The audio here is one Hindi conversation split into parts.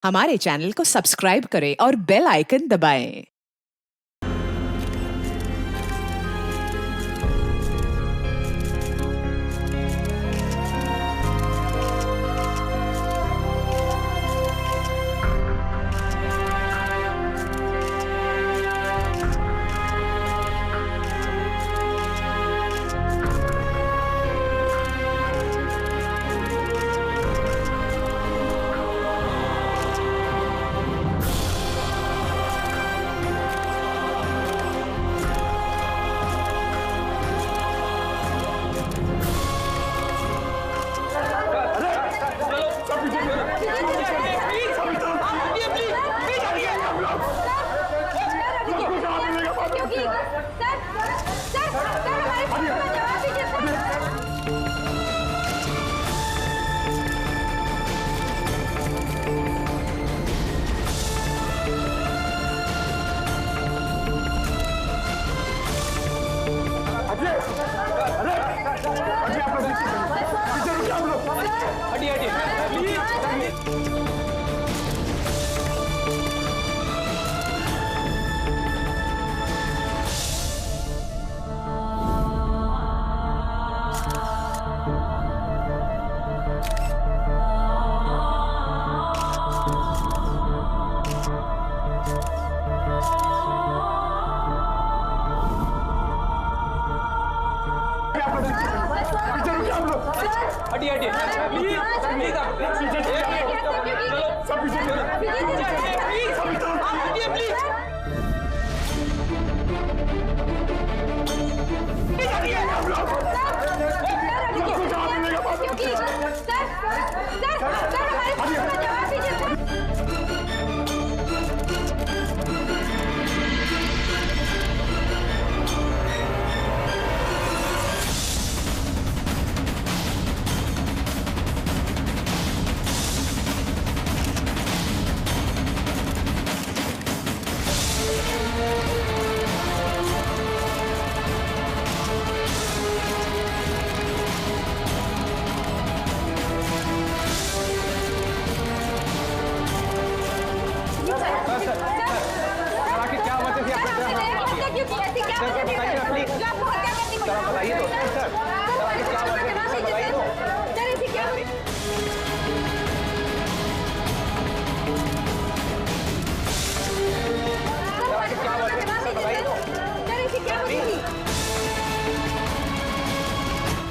हमारे चैनल को सब्सक्राइब करें और बेल आइकन दबाएं।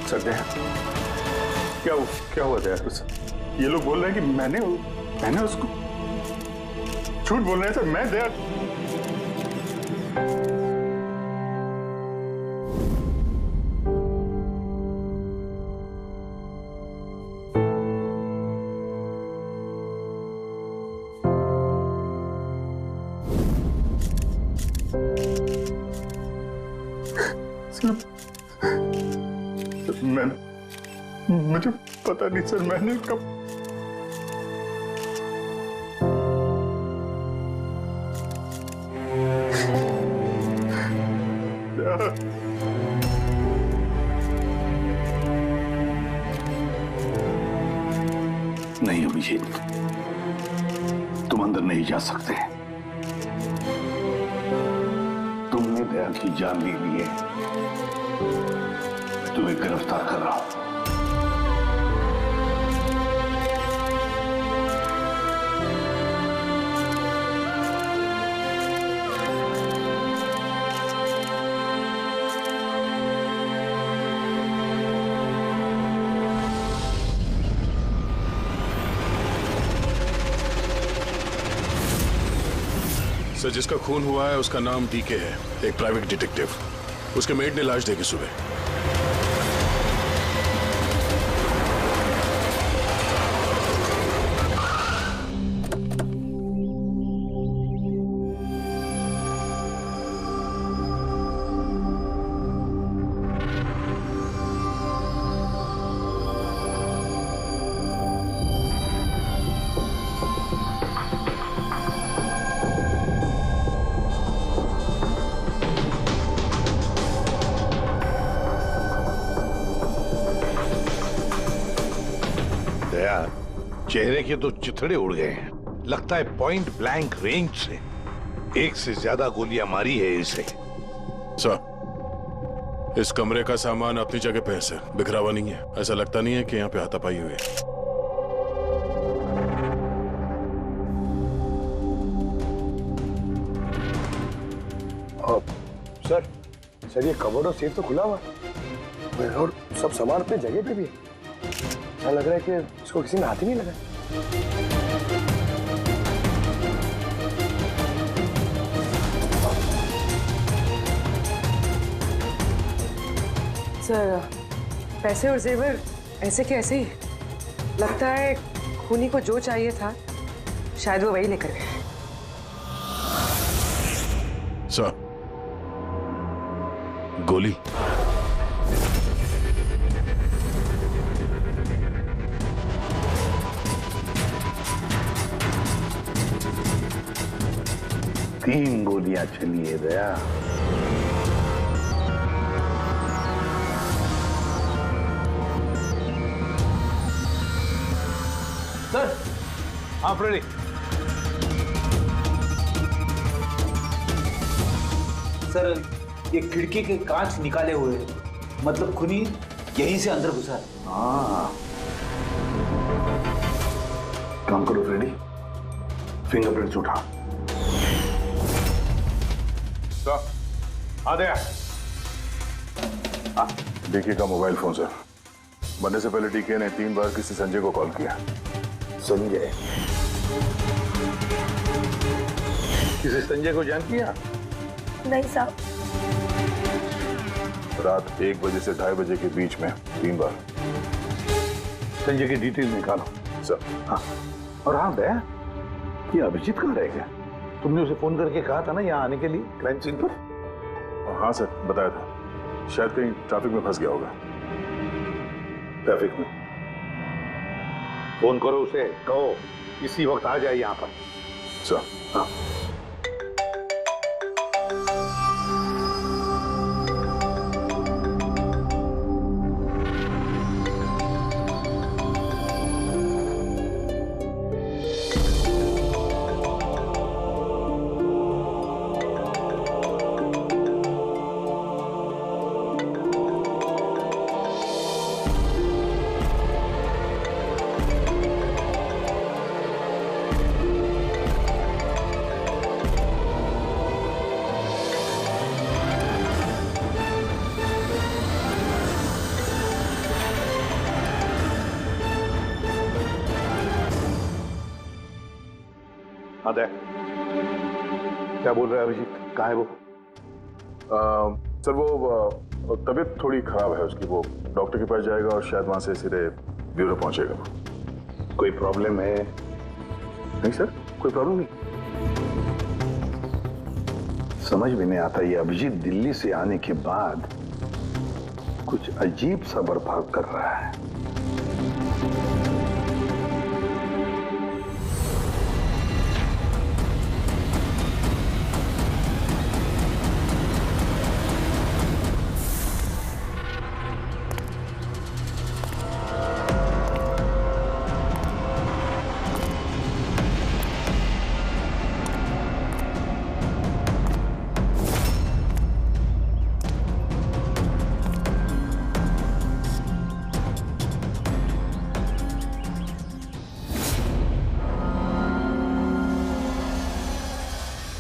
सर क्या हुआ दया तो सर? ये लोग बोल रहे हैं कि मैंने उसको झूठ बोल रहे हैं सर। मैं दया मुझे पता नहीं सर। मैंने कब नहीं अभिजीत, तुम अंदर नहीं जा सकते। तुमने दया की जान ले ली है। तुम्हें गिरफ्तार कर रहा हूं। सर, जिसका खून हुआ है उसका नाम डीके है, एक प्राइवेट डिटेक्टिव। उसके मेड ने लाश देखी सुबह। चेहरे के तो चिथड़े उड़ गए हैं। लगता है पॉइंट ब्लैंक रेंज से एक से ज्यादा गोलियां मारी है इसे। सर, इस कमरे का सामान अपनी जगह पे है सर, बिखरा हुआ नहीं है। ऐसा लगता नहीं है कि यहाँ पे हाथापाई हुई है। सर ये कबर्ड और सेफ तो खुला हुआ है और सब सामान अपनी जगह पे भी है। ऐसा लग रहा है कि इसको किसी ने हाथ ही नहीं लगाया। सर, पैसे और जेवर ऐसे के ऐसे ही। लगता है खूनी को जो चाहिए था शायद वो वही लेकर गए। सर, गोली। तीन गोलियां चली है दया। सर, आप रेडी? सर, ये खिड़की के कांच निकाले हुए हैं, मतलब खूनी यहीं से अंदर घुसा है। हाँ, काम करो फ्रेडी, फिंगरप्रिंट्स उठा। आ गया। डीके का मोबाइल फोन सर। बनने से पहले डीके ने 3 बार किसी संजय को कॉल किया। संजय? किसी संजय को जान किया? नहीं साहब। रात 1 बजे से 2:30 बजे के बीच में 3 बार। संजय की डिटेल निकालो सर। हाँ, और हाँ दया, ये अभिजीत कहाँ रह गया? तुमने उसे फोन करके कहा था ना यहाँ आने के लिए क्राइम सीन पर? हाँ सर, बताया था। शायद कहीं ट्रैफिक में फंस गया होगा। ट्रैफिक में? फोन करो उसे, कहो इसी वक्त आ जाए यहाँ पर। सर। हाँ। अदय, क्या बोल रहा है अभिजीत? कहाँ है वो? सर वो तबीयत थोड़ी खराब है उसकी। वो डॉक्टर के पास जाएगा और शायद वहां से सीधे ब्यूरो पहुंचेगा। कोई प्रॉब्लम है? नहीं सर, कोई प्रॉब्लम नहीं। समझ में नहीं आता, ये अभिजीत दिल्ली से आने के बाद कुछ अजीब सा बर्ताव कर रहा है।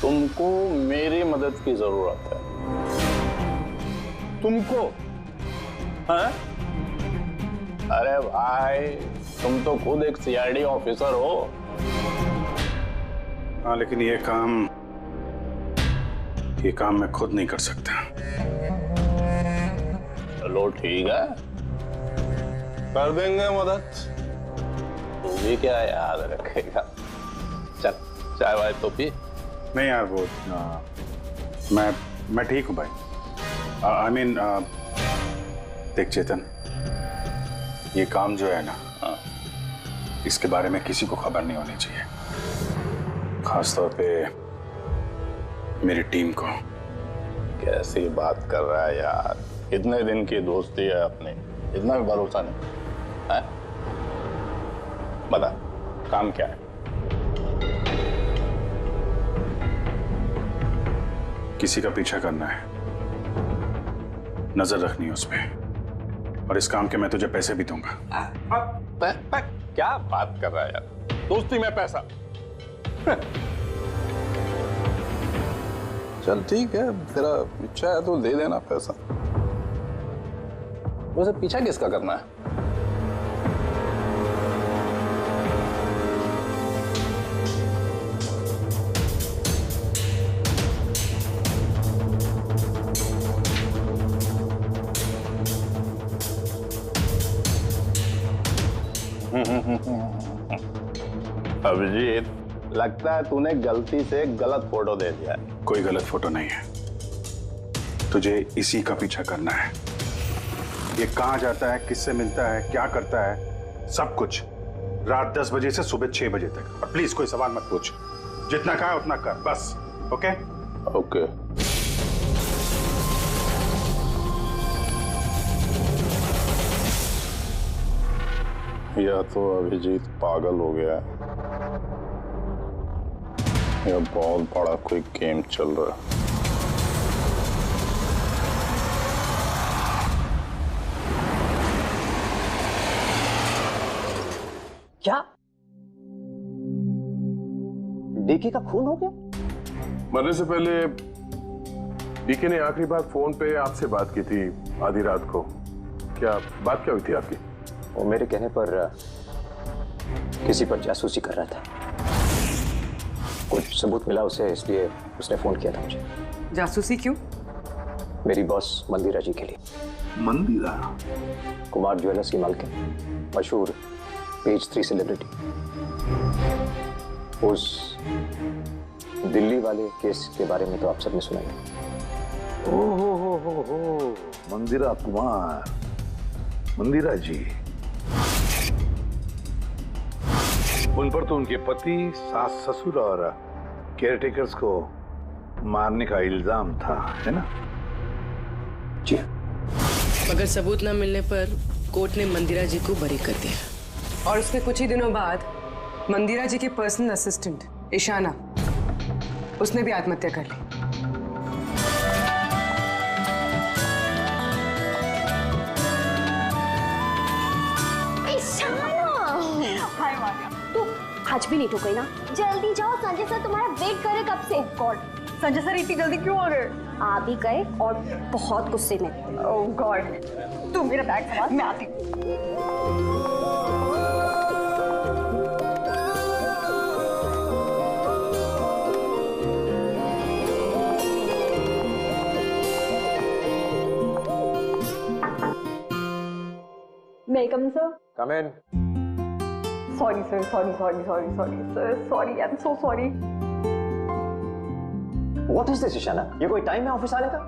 तुमको मेरी मदद की जरूरत है। तुमको? हाँ? अरे भाई, तुम तो खुद एक सीआईडी ऑफिसर हो। हाँ, लेकिन ये काम मैं खुद नहीं कर सकता। चलो ठीक है, कर देंगे मदद। तू भी क्या याद रखेगा? चल, चाय वाय तो पी। नहीं यार, वो मैं ठीक हूँ भाई। आई मीन देख चेतन, ये काम जो है ना, इसके बारे में किसी को खबर नहीं होनी चाहिए, खासतौर पे मेरी टीम को। कैसी बात कर रहा है यार? इतने दिन की दोस्ती है अपनी, इतना भी भरोसा नहीं है? बता, काम क्या है? किसी का पीछा करना है, नजर रखनी है उस पे, और इस काम के मैं तुझे पैसे भी दूंगा। क्या बात कर रहा है यार, दोस्ती में पैसा। चल ठीक है, तेरा इच्छा है तो दे देना पैसा। वैसे पीछा किसका करना है? अभिजीत, लगता है तूने गलती से गलत फोटो दे दिया है। कोई गलत फोटो नहीं है, तुझे इसी का पीछा करना है। ये कहाँ जाता है, किससे मिलता है, क्या करता है, सब कुछ रात 10 बजे से सुबह 6 बजे तक। और प्लीज कोई सवाल मत पूछ, जितना कहा उतना कर बस। Okay okay. या तो अभिजीत पागल हो गया है या बहुत बड़ा कोई गेम चल रहा है। क्या डीके का खून हो गया? मरने से पहले डीके ने आखिरी बार फोन पे आपसे बात की थी आधी रात को। क्या बात क्या हुई थी आपकी? वो मेरे कहने पर किसी पर जासूसी कर रहा था। कुछ सबूत मिला उसे, इसलिए उसने फोन किया था मुझे। जासूसी क्यों? मेरी बॉस मंदिरा जी के लिए। मंदिरा? कुमार ज्वेलर्स की मालकिन, मशहूर पेज 3 सेलिब्रिटी। उस दिल्ली वाले केस के बारे में तो आप सबने सुना ही। हो मंदिरा कुमार, मंदिरा जी। उन पर तो उनके पति, सास, ससुर और केयरटेकर्स को मारने का इल्जाम था, है ना? जी। मगर सबूत न मिलने पर कोर्ट ने मंदिरा जी को बरी कर दिया। और उसके कुछ ही दिनों बाद मंदिरा जी की पर्सनल असिस्टेंट ईशाना, उसने भी आत्महत्या कर ली। तू आज भी नहीं ठोक ना? जल्दी जाओ, संजय सर तुम्हारा वेट करे कब से। गॉड, संजय सर इतनी जल्दी क्यों आ गए? आ भी गए और बहुत गुस्से में। ओह गॉड, तू मेरा बैग संभाल, मैं आती हूँ। May I come in, sir? Come in. Sorry, sir. Sorry, sir. Sorry, I'm so sorry. What is this, Ishana? ये कोई टाइम है ऑफिस आने का?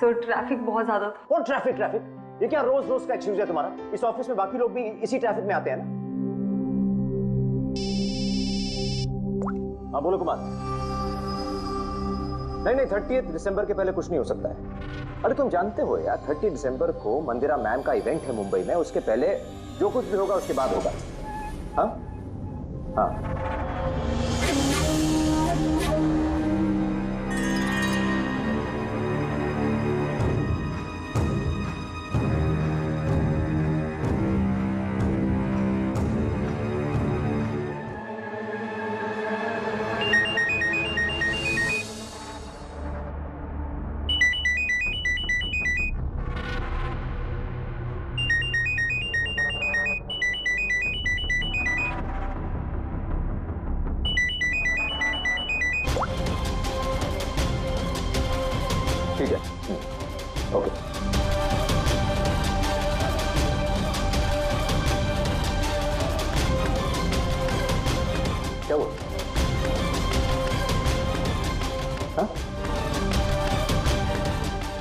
सर ट्रैफिक बहुत ज्यादा था। और ट्रैफिक? ये क्या रोज रोज का एक्सक्यूज है तुम्हारा? इस ऑफिस में बाकी लोग भी इसी ट्रैफिक में आते हैं ना? हाँ बोलो कुमार। नहीं, 30 दिसंबर के पहले कुछ नहीं हो सकता है। अरे तुम जानते हो यार, 30 दिसंबर को मंदिरा मैम का इवेंट है मुंबई में। उसके पहले जो कुछ भी होगा उसके बाद होगा। हाँ हाँ। ठीक है, ओके। क्या हुआ? हाँ?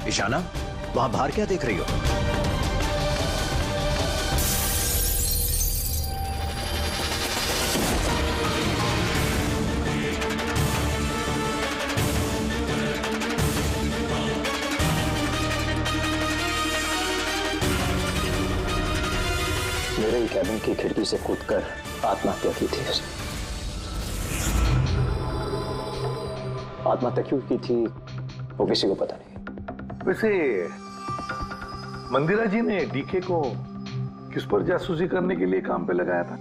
ईशाना, वहां बाहर क्या देख रही हो? मेरे ही कैबिन की खिड़की से कूदकर आत्महत्या की थी उसने। आत्महत्या क्यों की थी वो किसी को पता नहीं। वैसे मंदिरा जी ने डीके को किस पर जासूसी करने के लिए काम पे लगाया था?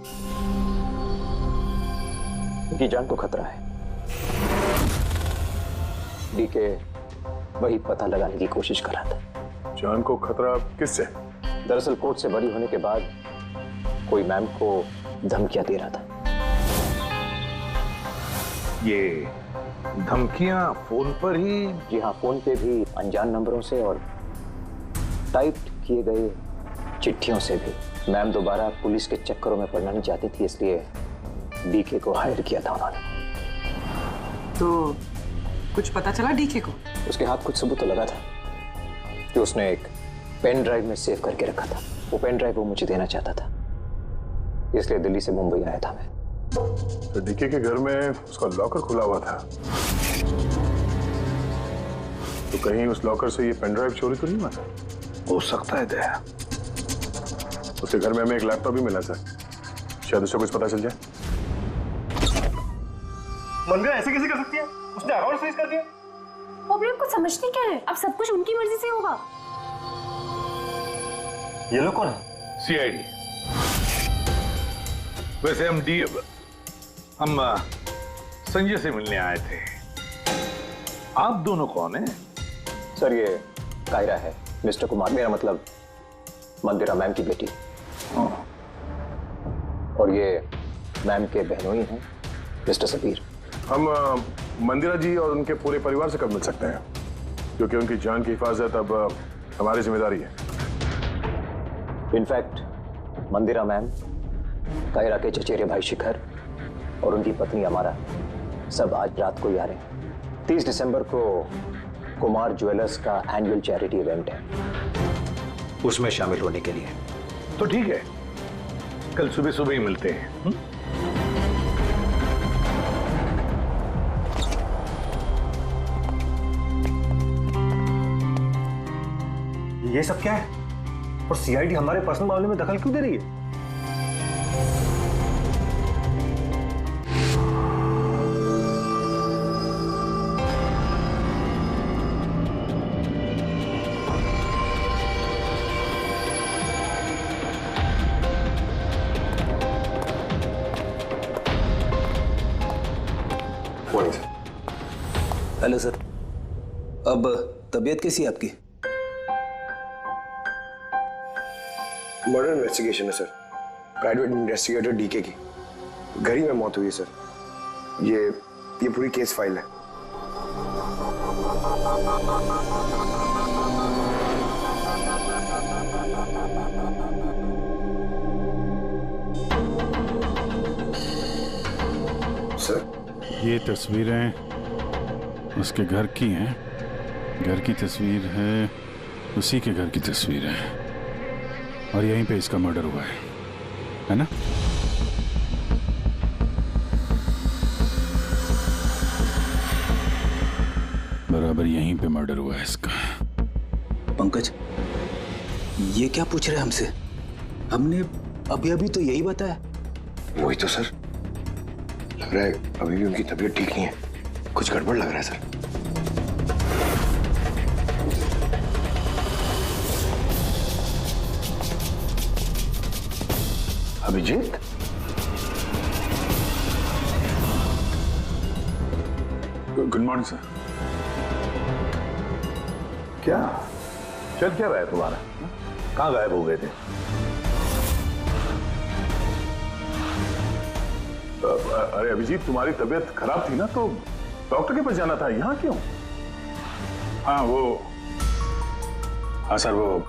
उनकी जान को खतरा है। डीके वही पता लगाने की कोशिश कर रहा था। जान को खतरा किससे? दरअसल कोर्ट से बरी होने के बाद कोई मैम को धमकियां दे रहा था। ये धमकियां फोन पर ही? जी हाँ, फोन पे भी, अनजान नंबरों से और टाइप किए गए चिट्ठियों से भी। मैम दोबारा पुलिस के चक्करों में पड़ना नहीं चाहती थी, इसलिए डीके को हायर किया था उन्होंने। तो कुछ पता चला डीके को? उसके हाथ कुछ सबूत तो लगा था कि उसने एक पेन ड्राइव में सेव करके रखा था। वो पेन ड्राइव वो मुझे देना चाहता था, इसलिए दिल्ली से मुंबई आया था मैं। तो डीके के घर में उसका लॉकर खुला हुआ था, तो कहीं उस लॉकर से ये पेन ड्राइव चोरी तो नहीं हुआ था? हो सकता है दया। उसके घर में हमें एक लैपटॉप भी मिला सर, शायद उससे कुछ पता चल जाए। मंदिरा ऐसे कैसे कर सकती है? उसने अकाउंट फ्रीज कर दिया। वो अपने आपको समझते क्या है? अब सब कुछ उनकी मर्जी से होगा। ये लोग कौन है? सीआईडी। वैसे हम संजय से मिलने आए थे। आप दोनों कौन हैं? सर ये कायरा है, मिस्टर कुमार, मेरा मतलब मंदिरा मैम की बेटी। और ये मैम के बहनोई हैं, मिस्टर सबीर। हम मंदिरा जी और उनके पूरे परिवार से कब मिल सकते हैं? क्योंकि उनकी जान की हिफाजत अब हमारी जिम्मेदारी है। इनफैक्ट मंदिरा मैम, कायरा के चचेरे भाई शिखर और उनकी पत्नी अमारा सब आज रात को ही आ रहे हैं। 30 दिसंबर को कुमार ज्वेलर्स का एनुअल चैरिटी इवेंट है, उसमें शामिल होने के लिए। तो ठीक है, कल सुबह सुबह ही मिलते हैं। ये सब क्या है? और सीआईडी हमारे पर्सनल मामले में दखल क्यों दे रही है? हेलो सर, अब तबीयत कैसी है आपकी? मर्डर इन्वेस्टिगेशन है सर, प्राइवेट इन्वेस्टिगेटर डीके की घर ही में मौत हुई है सर। ये पूरी केस फाइल है। सर ये तस्वीरें उसके घर की हैं। घर की तस्वीर है, उसी के घर की तस्वीर है, और यहीं पे इसका मर्डर हुआ है ना? बराबर यहीं पे मर्डर हुआ है इसका। पंकज, ये क्या पूछ रहे हैं हमसे? हमने अभी अभी तो यही बताया। वही तो सर, लग रहा है अभी भी उनकी तबीयत ठीक नहीं है, कुछ गड़बड़ लग रहा है sir. Abhijeet, good morning sir. क्या चल क्या रहा है तुम्हारा? कहाँ गायब हो गए थे? अरे अभिजीत, तुम्हारी तबीयत खराब थी ना, तो डॉक्टर के पास जाना था, यहाँ क्यों? हाँ सर, वो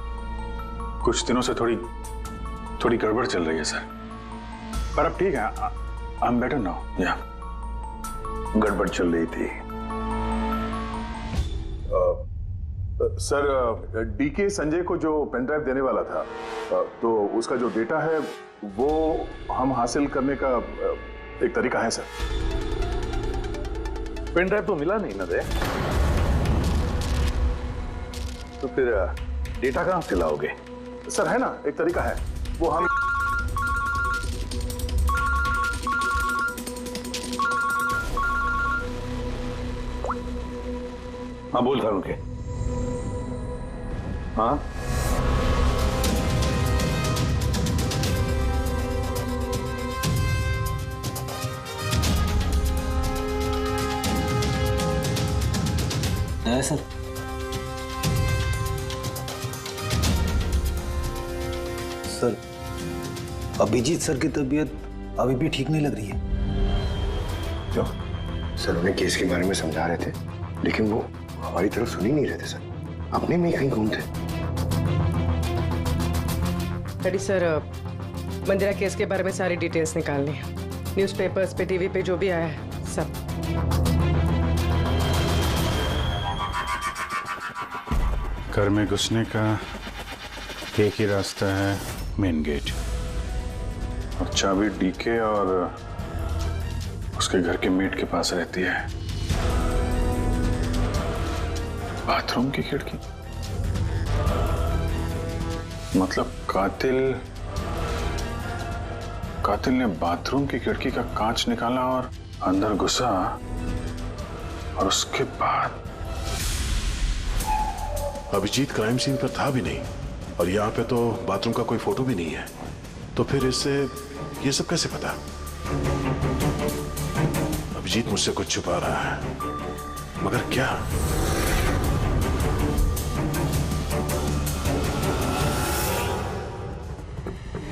कुछ दिनों से थोड़ी गड़बड़ चल रही है सर, पर अब ठीक है। I am better now. या गड़बड़ चल रही थी। सर, डीके संजय को जो पेन ड्राइव देने वाला था, तो उसका जो डेटा है वो हम हासिल करने का एक तरीका है सर। पेन ड्राइव तो मिला नहीं ना दे, तो फिर डेटा कहां से लाओगे? सर है ना, एक तरीका है, वो हम हाँ बोल करुण के। हाँ है सर। सर अभिजीत सर की तबीयत अभी भी ठीक नहीं लग रही है। क्यों? सर उन्हें केस के बारे में समझा रहे थे, लेकिन वो हमारी तरफ सुन ही नहीं रहे थे सर, अपने में ही कहीं गुम थे। डैडी सर, मंदिरा केस के बारे में सारी डिटेल्स निकालनी है। न्यूज़पेपर्स पे, टीवी पे जो भी आया है सब। घर में घुसने का एक ही रास्ता है, मेन गेट, और चाबी डीके और उसके घर के मेट के पास रहती है। बाथरूम की खिड़की, मतलब कातिल ने बाथरूम की खिड़की का कांच निकाला और अंदर घुसा, और उसके बाद अभिजीत क्राइम सीन पर था भी नहीं, और यहाँ पे तो बाथरूम का कोई फोटो भी नहीं है, तो फिर इससे ये सब कैसे पता? अभिजीत मुझसे कुछ छुपा रहा है, मगर क्या?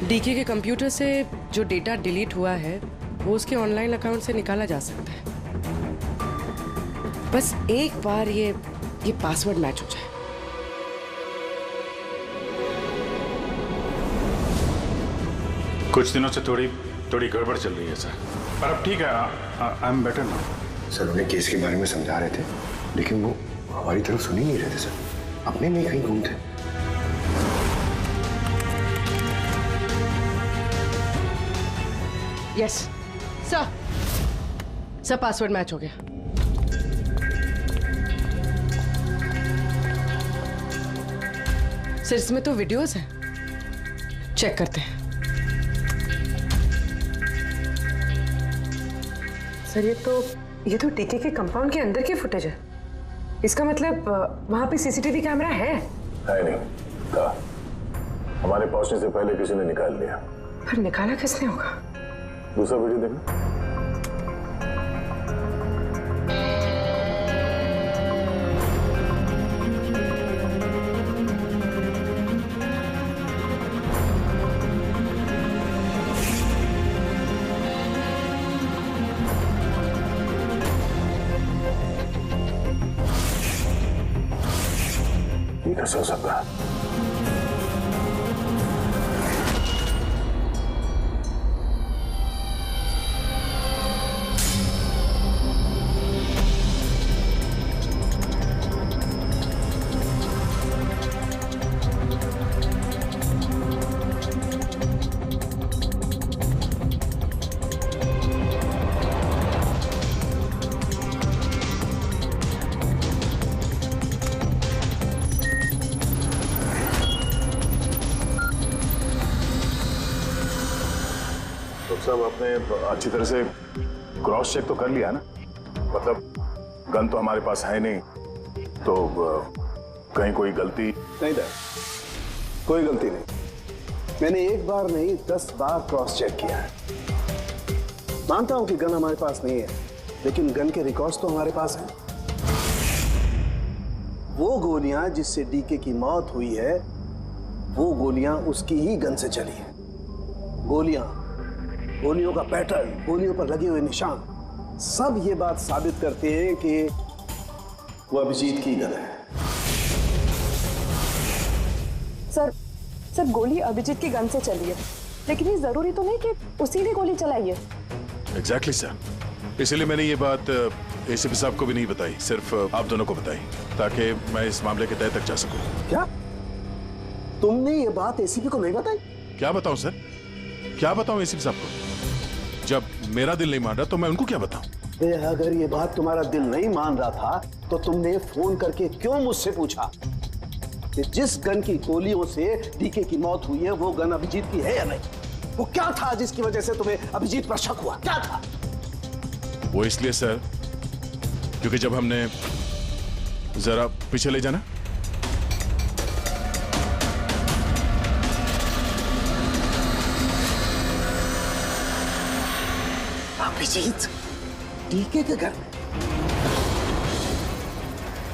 डीके के कंप्यूटर से जो डेटा डिलीट हुआ है वो उसके ऑनलाइन अकाउंट से निकाला जा सकता है। बस एक बार ये पासवर्ड मैच हो जाए। कुछ दिनों से थोड़ी गड़बड़ चल रही है सर, पर अब ठीक है, I am better now. Sir उन्हें केस के बारे में समझा रहे थे, लेकिन वो हमारी तरफ सुन ही नहीं रहे थे सर, अपने में ही कहीं गुम थे। यस सर, पासवर्ड मैच हो गया। सर इसमें तो वीडियोस हैं, चेक करते हैं। सर ये तो डीके के कंपाउंड के अंदर की फुटेज है। इसका मतलब वहां पे सीसीटीवी कैमरा है? नहीं था, हमारे पहुंचने से पहले किसी ने निकाल लिया। पर निकाला किसने होगा? दूसरा वीडियो देखना। ये कैसे हो सकता है? सब आपने अच्छी तरह से क्रॉस चेक तो कर लिया ना? मतलब गन तो हमारे पास है नहीं, तो कहीं कोई गलती? नहीं था, कोई गलती नहीं। मैंने एक बार नहीं 10 बार क्रॉस चेक किया है। मानता हूं कि गन हमारे पास नहीं है, लेकिन गन के रिकॉर्ड्स तो हमारे पास हैं। वो गोलियां जिससे डीके की मौत हुई है, वो गोलियां उसकी ही गन से चली है। गोलियों का पैटर्न, गोलियों पर लगे हुए निशान, सब ये बात साबित करते हैं कि वो अभिजीत की गन है। सर गोली अभिजीत की गन से चली है, लेकिन ये जरूरी तो नहीं कि उसी ने गोली चलाई है। एग्जैक्टली सर, इसलिए मैंने ये बात एसीपी साहब को भी नहीं बताई, सिर्फ आप दोनों को बताई, ताकि मैं इस मामले के तह तक जा सकूं। क्या तुमने ये बात एसीपी को नहीं बताई? क्या बताऊं सर, क्या बताऊं एसीपी साहब को? जब मेरा दिल नहीं मान रहा तो मैं उनको क्या बताऊं? अगर ये बात तुम्हारा दिल नहीं मान रहा था तो तुमने फोन करके क्यों मुझसे पूछा कि जिस गन की गोलियों से डीके की मौत हुई है वो गन अभिजीत की है या नहीं? वो क्या था जिसकी वजह से तुम्हें अभिजीत पर शक हुआ? क्या था वो? इसलिए सर, क्योंकि जब हमने जरा पीछे ले जाना। अभिजीत डीके के घर में?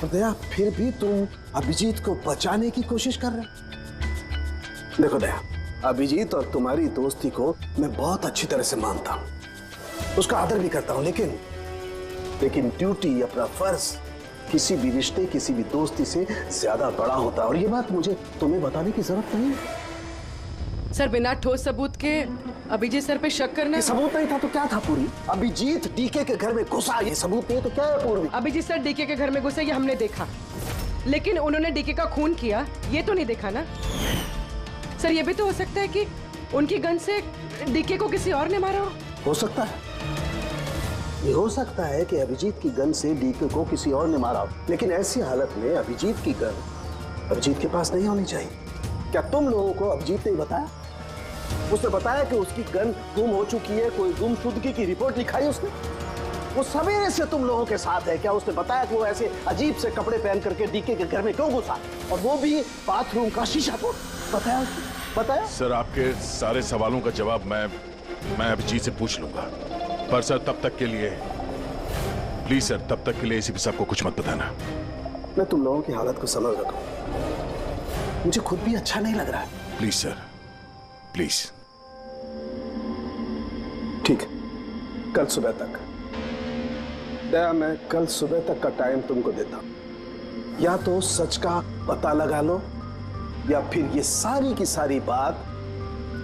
तो दया, फिर भी तुम अभिजीत को बचाने की कोशिश कर रहे? देखो दया, अभिजीत और तुम्हारी दोस्ती को मैं बहुत अच्छी तरह से मानता हूं, उसका आदर भी करता हूं, लेकिन ड्यूटी, अपना फर्ज किसी भी रिश्ते, किसी भी दोस्ती से ज्यादा बड़ा होता है, और ये बात मुझे तुम्हें बताने की जरूरत नहीं है। सर, बिना ठोस सबूत के अभिजीत सर पे शक करना। ये सबूत नहीं था तो क्या था पूरी? अभिजीत डीके के घर में घुसा, ये सबूत नहीं तो क्या है पूर्वी? अभिजीत सर डीके के घर में घुसे ये हमने देखा, लेकिन उन्होंने डीके का खून किया ये तो नहीं देखा ना। सर, ये भी तो हो सकता है कि उनकी गन से डीके को किसी और ने मारा हो सकता है, ये हो सकता है कि अभिजीत की गन से डीके को किसी और ने मारा हो, लेकिन ऐसी हालत में अभिजीत की गन अभिजीत के पास नहीं होनी चाहिए। क्या तुम लोगों को अभिजीत ने बताया? उसने बताया कि उसकी गन गुम हो चुकी है, कोई गुमशुदगी की रिपोर्ट लिखाई उसने? वो सवेरे से तुम लोगों के साथ है, क्या उसने बताया कि वो ऐसे अजीब से कपड़े पहन करके डीके के घर में क्यों घुसा, और वो भी बाथरूम का शीशा तोड़? बताया उसने? बताया? सर, आपके सारे सवालों का जवाब मैं अभिजीत से पूछ लूंगा, पर सर तब तक के लिए प्लीज सर, तब तक के लिए एसीपी साहब को कुछ मत बताना। मैं तुम लोगों की हालत को समझ रहा हूं, मुझे खुद भी अच्छा नहीं लग रहा है। Please sir, please. ठीक है, कल सुबह तक दया, मैं कल सुबह तक का टाइम तुमको देता हूं। या तो सच का पता लगा लो, या फिर ये सारी की सारी बात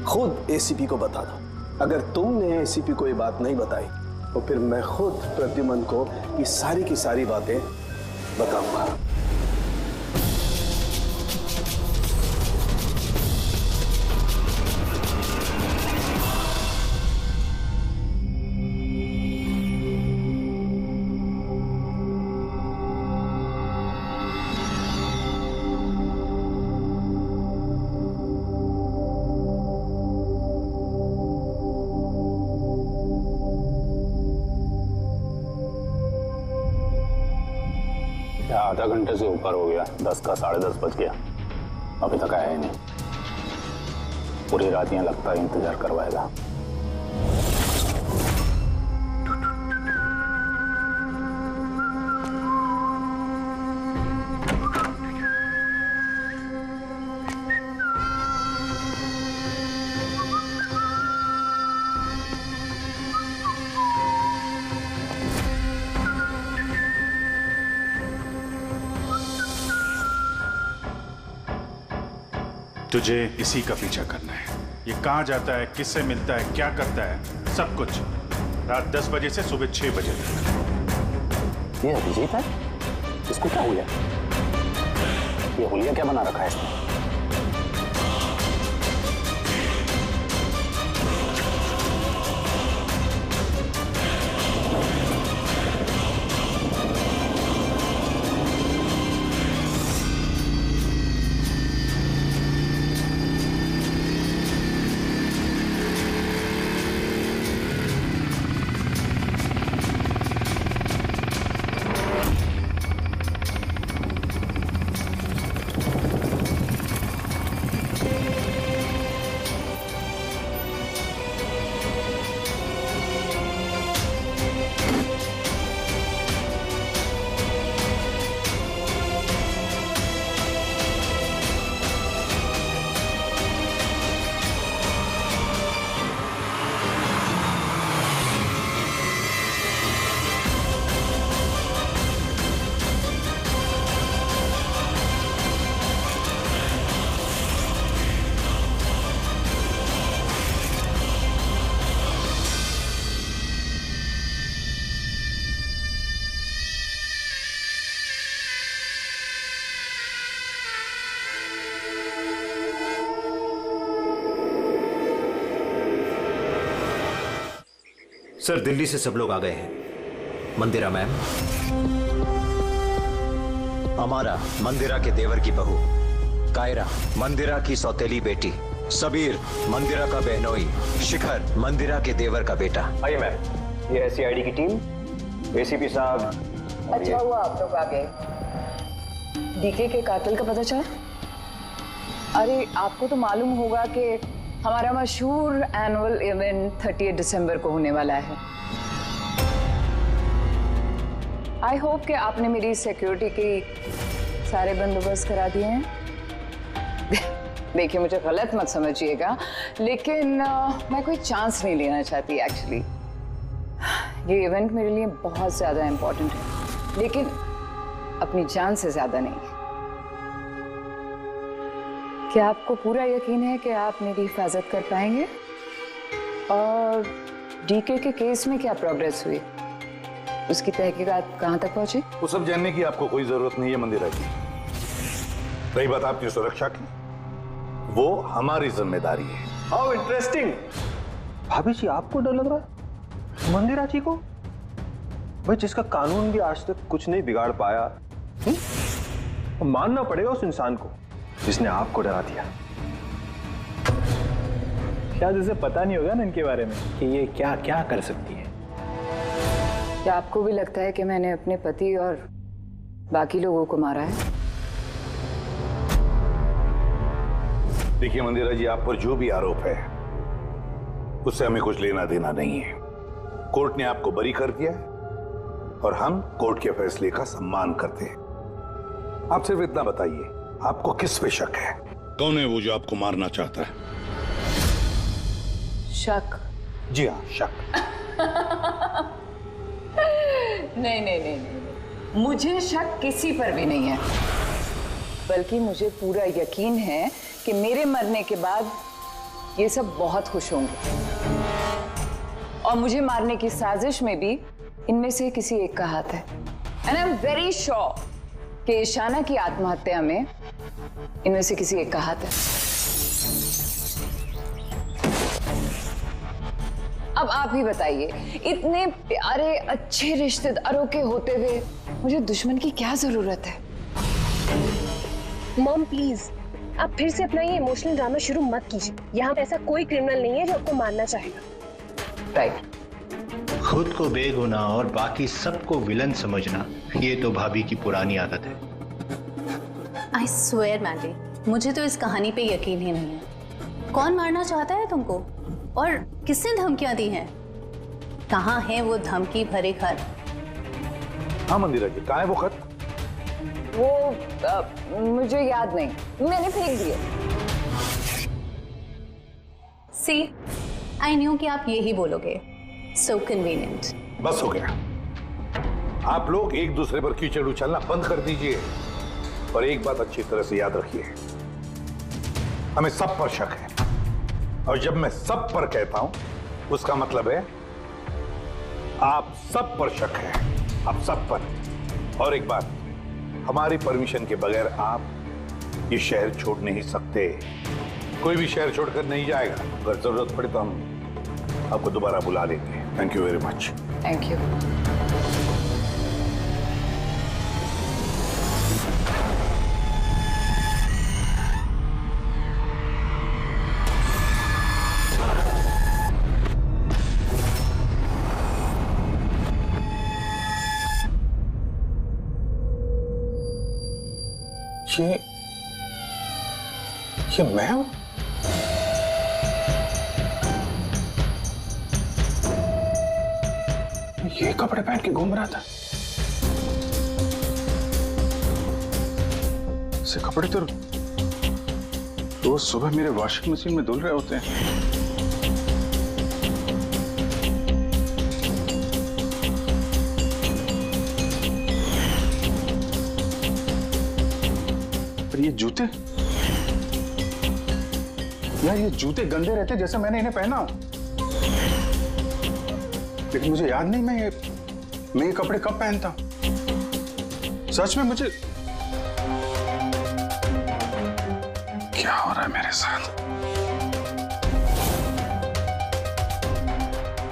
खुद एसीपी को बता दो। अगर तुमने एसीपी को ये बात नहीं बताई तो फिर मैं खुद प्रद्युमन को ये सारी की सारी बातें बताऊंगा। आधा घंटे से ऊपर हो गया, 10 का 10:30 बज गया, अभी तक आया ही नहीं। पूरी रात यहाँ लगता है इंतजार करवाएगा। तुझे इसी का पीछा करना है। ये कहाँ जाता है, किससे मिलता है, क्या करता है, सब कुछ रात 10 बजे से सुबह 6 बजे तक। ये अभिजीत है? इसको क्या हुआ? ये हुलिया क्या बना रखा है इसने? सर, दिल्ली से सब लोग आ गए हैं। मंदिरा मैम, अमारा मंदिरा के देवर की बहू, कायरा मंदिरा की सौतेली बेटी, सबीर मंदिरा का बहनोई, शिखर मंदिरा के देवर का बेटा। आइए मैम, ये है सीआईडी की टीम, एसीपी साहब। अच्छा हुआ आप लोग आ गए। डीके के कातिल का पता चला? अरे आपको तो मालूम होगा कि हमारा मशहूर एनुअल इवेंट 30 दिसंबर को होने वाला है। आई होप कि आपने मेरी सिक्योरिटी की सारे बंदोबस्त करा दिए हैं। देखिए मुझे गलत मत समझिएगा, लेकिन मैं कोई चांस नहीं लेना चाहती एक्चुअली। ये इवेंट मेरे लिए बहुत ज्यादा इम्पोर्टेंट है, लेकिन अपनी जान से ज्यादा नहीं। क्या आपको पूरा यकीन है कि आप मेरी हिफाजत कर पाएंगे? और डीके के केस में क्या प्रोग्रेस हुई? उसकी तहकीकात कहां तक पहुंची? वो सब जानने की आपको कोई जरूरत नहीं है मंदिरा जी। रही बात आपकी सुरक्षा की, वो हमारी जिम्मेदारी है। How interesting. भाभी जी आपको डर लग रहा है मंदिरा जी को? भाई जिसका कानून भी आज तक कुछ नहीं बिगाड़ पाया, मानना पड़ेगा उस इंसान को जिसने आपको डरा दिया। शायद उसे पता नहीं होगा ना इनके बारे में कि ये क्या क्या कर सकती है। क्या आपको भी लगता है कि मैंने अपने पति और बाकी लोगों को मारा है? देखिए मंदिरा जी, आप पर जो भी आरोप है उससे हमें कुछ लेना देना नहीं है। कोर्ट ने आपको बरी कर दिया है और हम कोर्ट के फैसले का सम्मान करते हैं। आप सिर्फ इतना बताइए, आपको किस पे शक है? कौन है वो जो आपको मारना चाहता है? शक? जी हाँ, शक। नहीं, मुझे शक किसी पर भी नहीं है, बल्कि मुझे पूरा यकीन है कि मेरे मरने के बाद ये सब बहुत खुश होंगे और मुझे मारने की साजिश में भी इनमें से किसी एक का हाथ है। And I am very sure कि ईशाना की आत्महत्या में इनमें से किसी एक का हाथ है। अब आप ही बताइए, इतने प्यारे अच्छे रिश्तेदारों के होते हुए मुझे दुश्मन की क्या जरूरत है? मॉम प्लीज, आप फिर से अपना ये इमोशनल ड्रामा शुरू मत कीजिए। यहाँ पे ऐसा कोई क्रिमिनल नहीं है जो आपको मारना चाहेगा। राइट। खुद को बेगुनाह और बाकी सबको विलन समझना, ये तो भाभी की पुरानी आदत है। आई स्वेयर मैंडी, मुझे तो इस कहानी पे यकीन ही नहीं है। कौन मारना चाहता है तुमको और किसने धमकियां दी हैं? कहाँ है वो धमकी भरे खत? हाँ मंदिरा जी, कहाँ है वो खत? वो मुझे याद नहीं, मैंने फेंक दिए। सी, आई न्यू कि आप यही बोलोगे। सो कन्वीनियंट। बस हो गया। आप लोग एक दूसरे पर कीचड़ उछलना बंद कर दीजिए और एक बात अच्छी तरह से याद रखिए, हमें सब पर शक है। और जब मैं सब पर कहता हूं उसका मतलब है आप सब पर शक है, आप सब पर। और एक बात, हमारी परमिशन के बगैर आप ये शहर छोड़ नहीं सकते। कोई भी शहर छोड़कर नहीं जाएगा। अगर जरूरत पड़े तो हम आपको दोबारा बुला लेंगे। Thank you very much. Thank you. ये मैं हूं? ये कपड़े पहन के घूम रहा था। ऐसे कपड़े तो रोज सुबह मेरे वॉशिंग मशीन में धुल रहे होते हैं। पर ये जूते, यार ये जूते गंदे रहते जैसे मैंने इन्हें पहना हो। लेकिन मुझे याद नहीं मैं ये कपड़े कब पहनता हूं। सच में मुझे क्या हो रहा है मेरे साथ?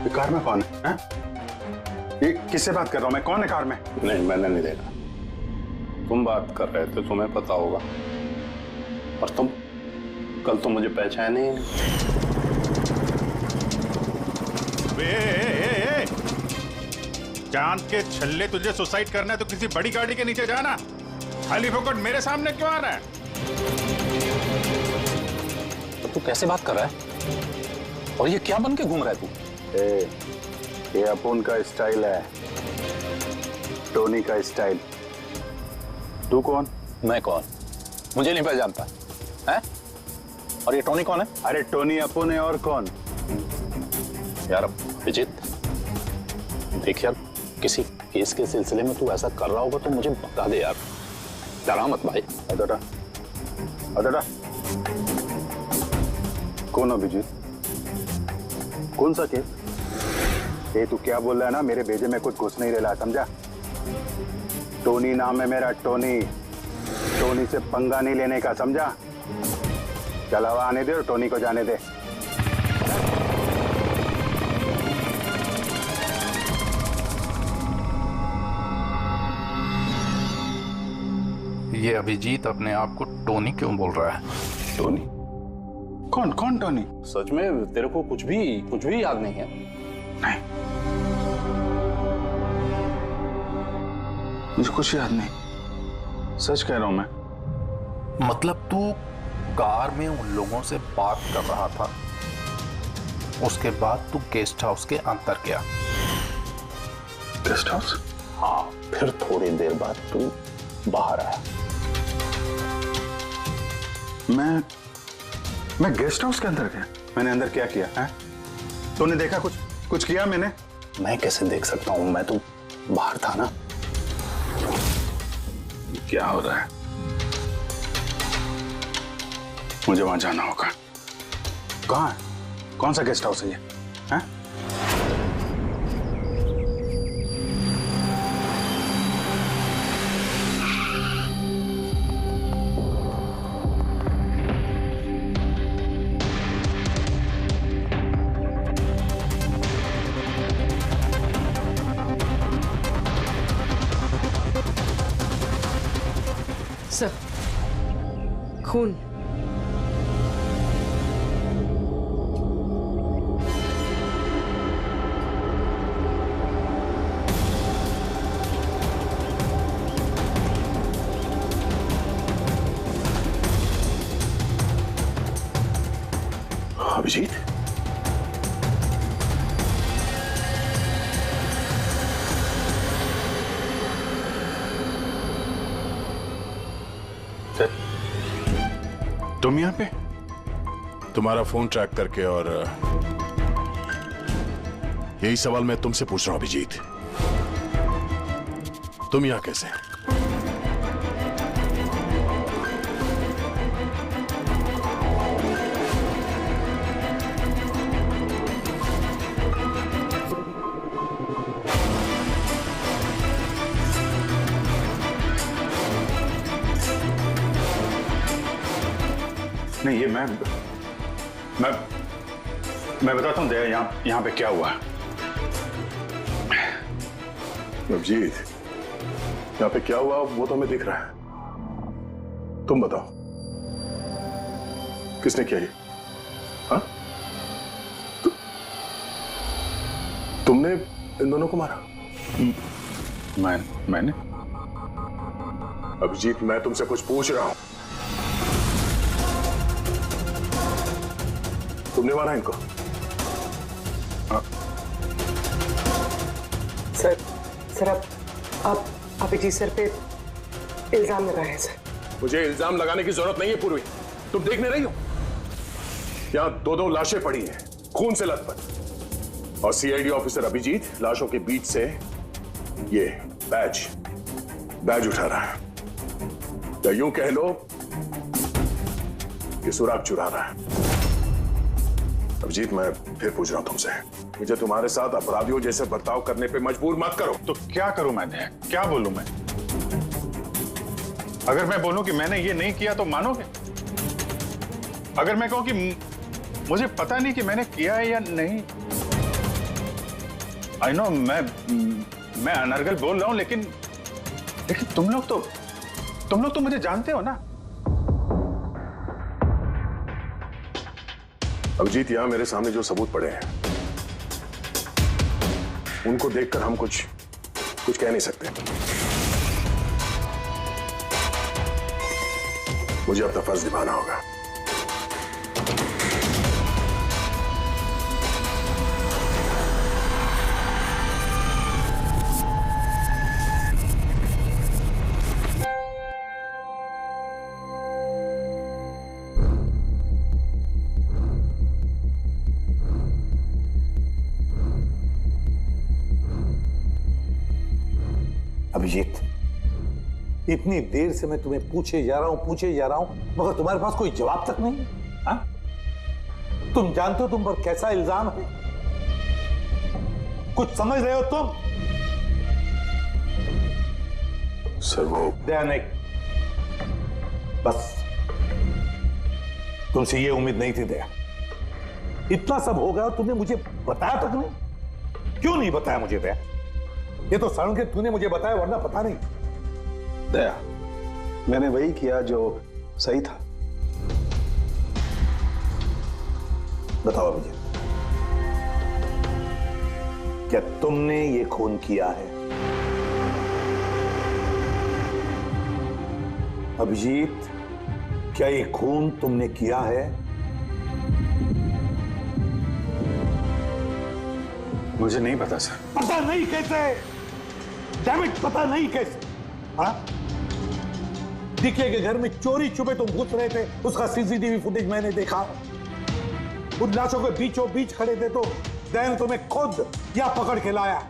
ये कार में कौन है? ये किससे बात कर रहा हूं मैं? कौन है कार में? नहीं, मैंने नहीं देखा। तुम बात कर रहे थे, तुम्हें पता होगा। और तुम कल तो मुझे पहचाने ही नहीं। चांद के छल्ले, तुझे सुसाइड करना है तो किसी बड़ी गाड़ी के नीचे जाना। खाली फोकट मेरे सामने क्यों आ रहा है? तो तू कैसे बात कर रहा है? और ये क्या बन के घूम रहा है तू? ये अपुन का स्टाइल है, टोनी का स्टाइल। तू कौन? मैं कौन? मुझे नहीं पहचानता है? और ये टोनी कौन है? अरे टोनी अपुन है, और कौन? यार अभिजीत, देख यार, किसी केस के सिलसिले में तू ऐसा कर रहा होगा तो मुझे बता दे यार, डरा मत भाई। अदड़ा अदड़ा कौन अभिजीत? कौन सा केस? ये तू क्या बोल रहा है ना, मेरे भेजे में कुछ घुस नहीं रहा, समझा? टोनी नाम है मेरा, टोनी। टोनी से पंगा नहीं लेने का, समझा? चलावा आने दे और टोनी को जाने दे। ये अभिजीत अपने आप को टोनी क्यों बोल रहा है? टोनी? कौन कौन टोनी? सच में तेरे को कुछ भी याद नहीं है? नहीं, मुझे कुछ याद नहीं, सच कह रहा हूं मैं। मतलब तू कार में उन लोगों से बात कर रहा था, उसके बाद तू गेस्ट हाउस के अंदर गया। Guest house? हाँ, फिर थोड़ी देर बाद तू बाहर आया। मैं गेस्ट हाउस के अंदर गया? मैंने अंदर क्या किया है? तूने देखा कुछ किया मैंने? मैं कैसे देख सकता हूं, मैं तो बाहर था ना। क्या हो रहा है? मुझे वहां जाना होगा। कहाँ है? कौन सा गेस्ट हाउस है ये? हैं? सर, खून। अभिजीत, तुम यहाँ पे? तुम्हारा फोन ट्रैक करके, और यही सवाल मैं तुमसे पूछ रहा हूं अभिजीत, तुम यहाँ कैसे? नहीं, ये मैं बताता हूँ दया, यहाँ पे क्या हुआ। अभिजीत, यहाँ पे क्या हुआ वो तो हमें दिख रहा है। तुम बताओ, किसने किया ये? हाँ? तुमने इन दोनों को मारा? मैंने? अभिजीत, मैं तुमसे कुछ पूछ रहा हूं। तुमने मारा इनको? सर आप अभिजीत सर पे इल्जाम लगाए हैं सर। मुझे इल्जाम लगाने की जरूरत नहीं है पूर्वी, तुम देख नहीं रही हो? यहां दो लाशें पड़ी हैं, खून से लथपथ, और सीआईडी ऑफिसर अभिजीत लाशों के बीच से ये बैज उठा रहा है, या यूं कह लो कि सुराग चुरा रहा है। अभिजीत, मैं फिर पूछ रहा हूं तुमसे, मुझे तुम्हारे साथ अपराधियों जैसे बर्ताव करने पे मजबूर मत करो। तो क्या करूं मैं? क्या बोलूं मैं? अगर मैं बोलूं कि मैंने ये नहीं किया तो मानोगे? अगर मैं कहूं कि मुझे पता नहीं कि मैंने किया है या नहीं? आई नो, मैं अनर्गल बोल रहा हूं, लेकिन तुम लोग तो मुझे जानते हो ना। अभिजीत, यहां मेरे सामने जो सबूत पड़े हैं उनको देखकर हम कुछ कह नहीं सकते। मुझे अपना फर्ज निभाना होगा। अभिजीत, इतनी देर से मैं तुम्हें पूछे जा रहा हूं, मगर तुम्हारे पास कोई जवाब तक नहीं। हाँ? तुम जानते हो तुम पर कैसा इल्जाम है? कुछ समझ रहे हो तुम? सर वो दया नहीं, बस तुमसे ये उम्मीद नहीं थी दया। इतना सब हो गया और तुमने मुझे बताया तक नहीं। क्यों नहीं बताया मुझे दया? ये तो सड़न के तूने मुझे बताया, वरना पता नहीं। दया, मैंने वही किया जो सही था। बताओ अभिजीत, क्या तुमने ये खून किया है? अभिजीत, क्या ये खून तुमने किया है? मुझे नहीं पता सर। पता नहीं कैसे? डैमिट, पता नहीं कैसे? हाँ? डीके के घर में चोरी छुपे तुम घुस रहे थे, उसका सीसीटीवी फुटेज मैंने देखा। उन लाशों के बीचों बीच खड़े थे तो दैन तुम्हें खुद या पकड़ के लाया।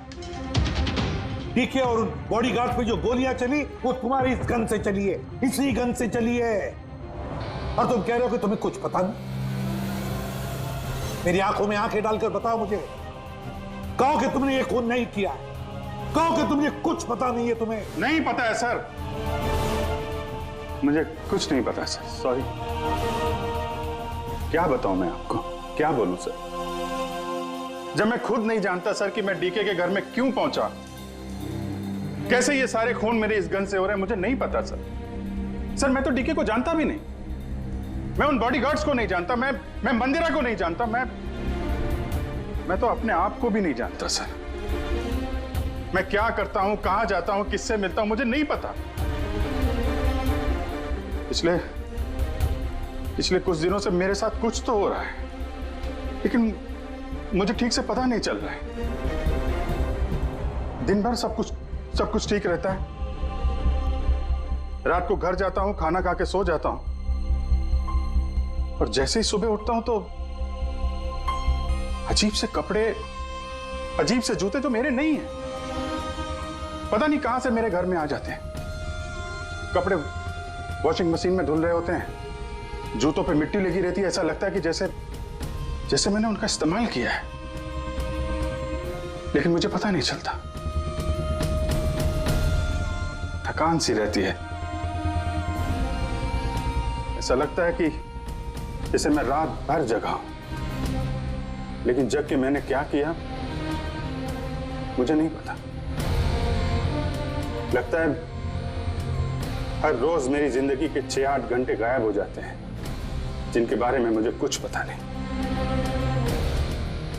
डीके और उन बॉडीगार्ड पे जो गोलियां चली वो तुम्हारी इस गन से चली है, इसी गन से चली है। और तुम कह रहे हो कि तुम्हें कुछ पता नहीं। मेरी आंखों में आंखें डालकर बताओ मुझे, कहो कि तुमने ये खून नहीं किया, कहो कि तुमने कुछ पता नहीं है। तुम्हें नहीं पता है सर, मुझे कुछ नहीं पता सर, सॉरी। क्या बताऊं मैं आपको, क्या बोलूं सर, जब मैं खुद नहीं जानता सर कि मैं डीके के घर में क्यों पहुंचा, कैसे ये सारे खून मेरे इस गन से हो रहे हैं, मुझे नहीं पता सर। सर मैं तो डीके को जानता भी नहीं, मैं उन बॉडीगार्ड्स को नहीं जानता, मैं मंदिरा को नहीं जानता, मैं तो अपने आप को भी नहीं जानता सर। मैं क्या करता हूं, कहां जाता हूं, किससे मिलता हूं, मुझे नहीं पता। पिछले कुछ दिनों से मेरे साथ कुछ तो हो रहा है, लेकिन मुझे ठीक से पता नहीं चल रहा है। दिन भर सब कुछ ठीक रहता है, रात को घर जाता हूं, खाना खा के सो जाता हूं, और जैसे ही सुबह उठता हूं तो अजीब से कपड़े, अजीब से जूते जो मेरे नहीं हैं, पता नहीं कहां से मेरे घर में आ जाते हैं। कपड़े वॉशिंग मशीन में धुल रहे होते हैं, जूतों पे मिट्टी लगी रहती है, ऐसा लगता है कि जैसे मैंने उनका इस्तेमाल किया है, लेकिन मुझे पता नहीं चलता। थकान सी रहती है, ऐसा लगता है कि जैसे मैं रात भर जगा हूं, लेकिन जग के मैंने क्या किया मुझे नहीं पता। लगता है हर रोज मेरी जिंदगी के 6-8 घंटे गायब हो जाते हैं, जिनके बारे में मुझे कुछ पता नहीं।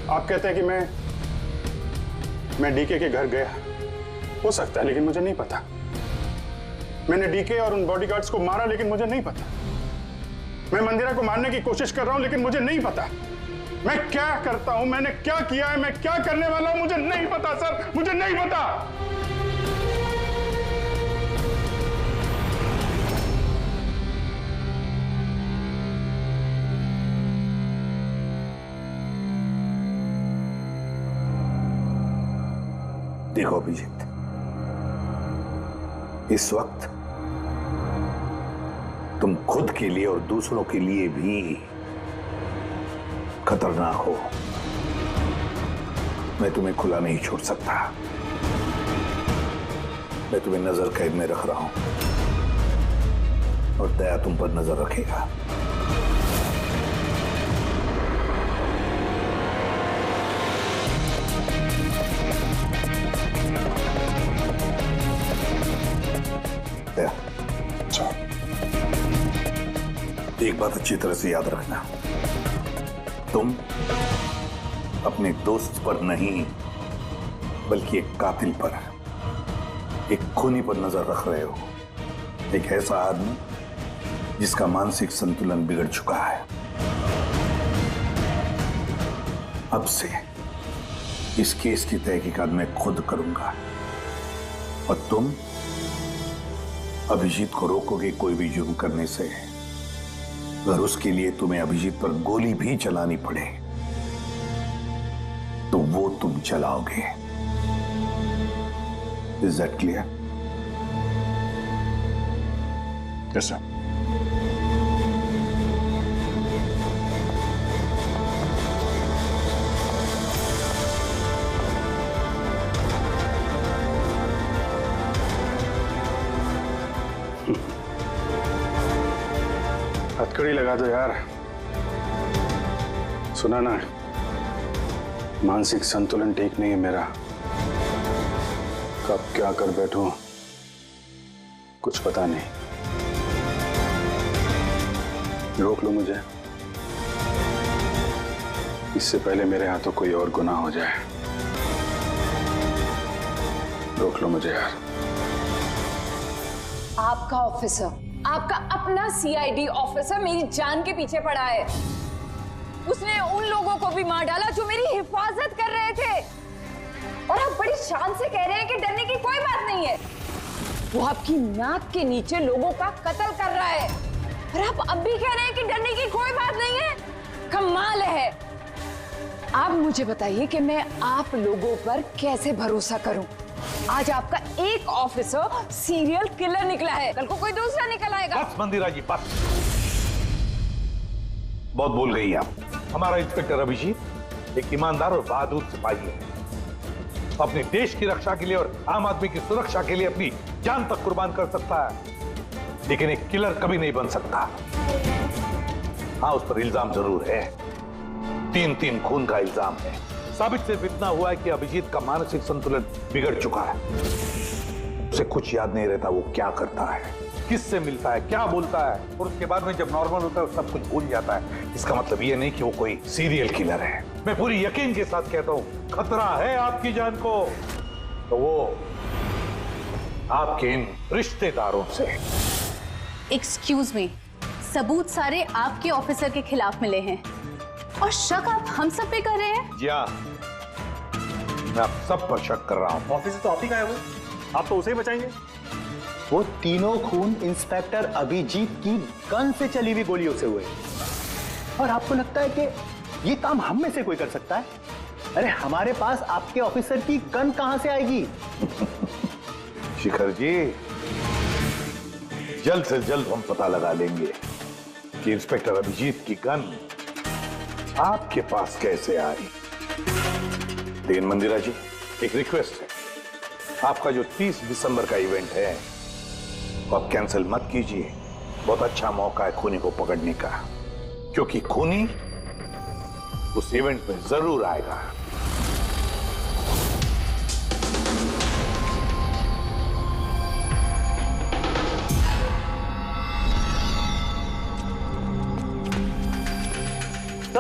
आप कहते हैं कि मैं डीके के घर गया, हो सकता है, लेकिन मुझे नहीं पता। मैंने डीके और उन बॉडीगार्ड्स को मारा, लेकिन मुझे नहीं पता। मैं मंदिरा को मारने की कोशिश कर रहा हूं, लेकिन मुझे नहीं पता। मैं क्या करता हूं, मैंने क्या किया है, मैं क्या करने वाला हूं, मुझे नहीं पता सर, मुझे नहीं पता। देखो अभिजीत, इस वक्त तुम खुद के लिए और दूसरों के लिए भी खतरनाक हो। मैं तुम्हें खुला नहीं छोड़ सकता। मैं तुम्हें नजर कैद में रख रहा हूं, और दया तुम पर नजर रखेगा। दया, एक बात अच्छी तरह से याद रखना, तुम अपने दोस्त पर नहीं, बल्कि एक कातिल पर, एक खूनी पर नजर रख रहे हो। एक ऐसा आदमी जिसका मानसिक संतुलन बिगड़ चुका है। अब से इस केस की तहकीकात मैं खुद करूंगा और तुम अभिजीत को रोकोगे कोई भी जुर्म करने से। अगर उसके लिए तुम्हें अभिजीत पर गोली भी चलानी पड़े तो वो तुम चलाओगे। Is that clear? Yes sir. हथकड़ी लगा दो यार। सुना ना, मानसिक संतुलन ठीक नहीं है मेरा। कब क्या कर बैठूं कुछ पता नहीं। रोक लो मुझे, इससे पहले मेरे हाथों कोई और गुनाह हो जाए। रोक लो मुझे यार। आपका ऑफिसर, आपका अपना सीआईडी ऑफिसर मेरी जान के पीछे पड़ा है। उसने उन लोगों को भी मार डाला जो मेरी हिफाजत कर रहे थे, और आप बड़ी शान से कह रहे हैं कि डरने की कोई बात नहीं है। वो आपकी नाक के नीचे लोगों का कत्ल कर रहा है और आप अब भी कह रहे हैं कि डरने की कोई बात नहीं है। कमाल है। आप मुझे बताइए कि मैं आप लोगों पर कैसे भरोसा करूं। आज आपका एक ऑफिसर सीरियल किलर निकला है, कल को कोई दूसरा निकल आएगा। बस मंदिरा जी बस, बहुत बोल गई आप। हमारा इंस्पेक्टर अभिजीत एक ईमानदार और बहादुर सिपाही है। अपने देश की रक्षा के लिए और आम आदमी की सुरक्षा के लिए अपनी जान तक कुर्बान कर सकता है, लेकिन एक किलर कभी नहीं बन सकता। हाँ, उस पर इल्जाम जरूर है, 3 खून का इल्जाम है। साबित सिर्फ इतना हुआ है कि अभिजीत का मानसिक संतुलन बिगड़ चुका है। उसे कुछ याद नहीं रहता वो क्या करता है, किससे मिलता है, क्या बोलता है, और उसके बाद में जब नॉर्मल होता है सब कुछ भूल जाता है। इसका मतलब ये नहीं कि वो कोई सीरियल किलर है। मैं पूरी यकीन के साथ कहता हूं, खतरा है आपकी जान को तो वो आपके इन रिश्तेदारों से। एक्सक्यूज मी, सबूत सारे आपके ऑफिसर के खिलाफ मिले हैं और शक आप हम सब पे कर रहे हैं। जी हाँ, मैं आप सब पर शक कर रहा हूं। ऑफिसर तो आप ही का है, वो आप तो उसे ही बचाएंगे। वो तीनों खून इंस्पेक्टर अभिजीत की गन से चली हुई गोलियों से हुए, और आपको लगता है कि ये काम हम में से कोई कर सकता है? अरे हमारे पास आपके ऑफिसर की गन कहां से आएगी? शिखर जी, जल्द से जल्द हम पता लगा लेंगे कि इंस्पेक्टर अभिजीत की गन आपके पास कैसे आई। लेकिन मंदिरा जी, एक रिक्वेस्ट है, आपका जो 30 दिसंबर का इवेंट है वो आप कैंसिल मत कीजिए। बहुत अच्छा मौका है खूनी को पकड़ने का, क्योंकि खूनी उस इवेंट में जरूर आएगा।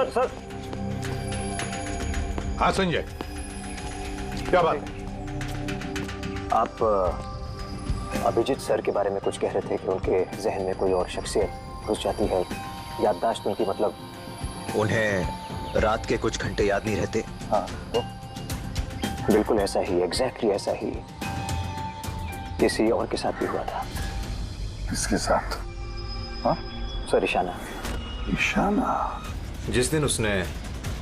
सर हाँ संजय, क्या बात है? आप अभिजीत सर के बारे में कुछ कह रहे थे कि उनके जहन में कोई और शख्सियत घुस जाती है, याददाश्त उनकी, मतलब उन्हें रात के कुछ घंटे याद नहीं रहते। हाँ, तो बिल्कुल ऐसा ही, एग्जैक्टली ऐसा ही किसी और के साथ भी हुआ था। किसके साथ? हाँ सर, ईशाना। ईशाना? जिस दिन उसने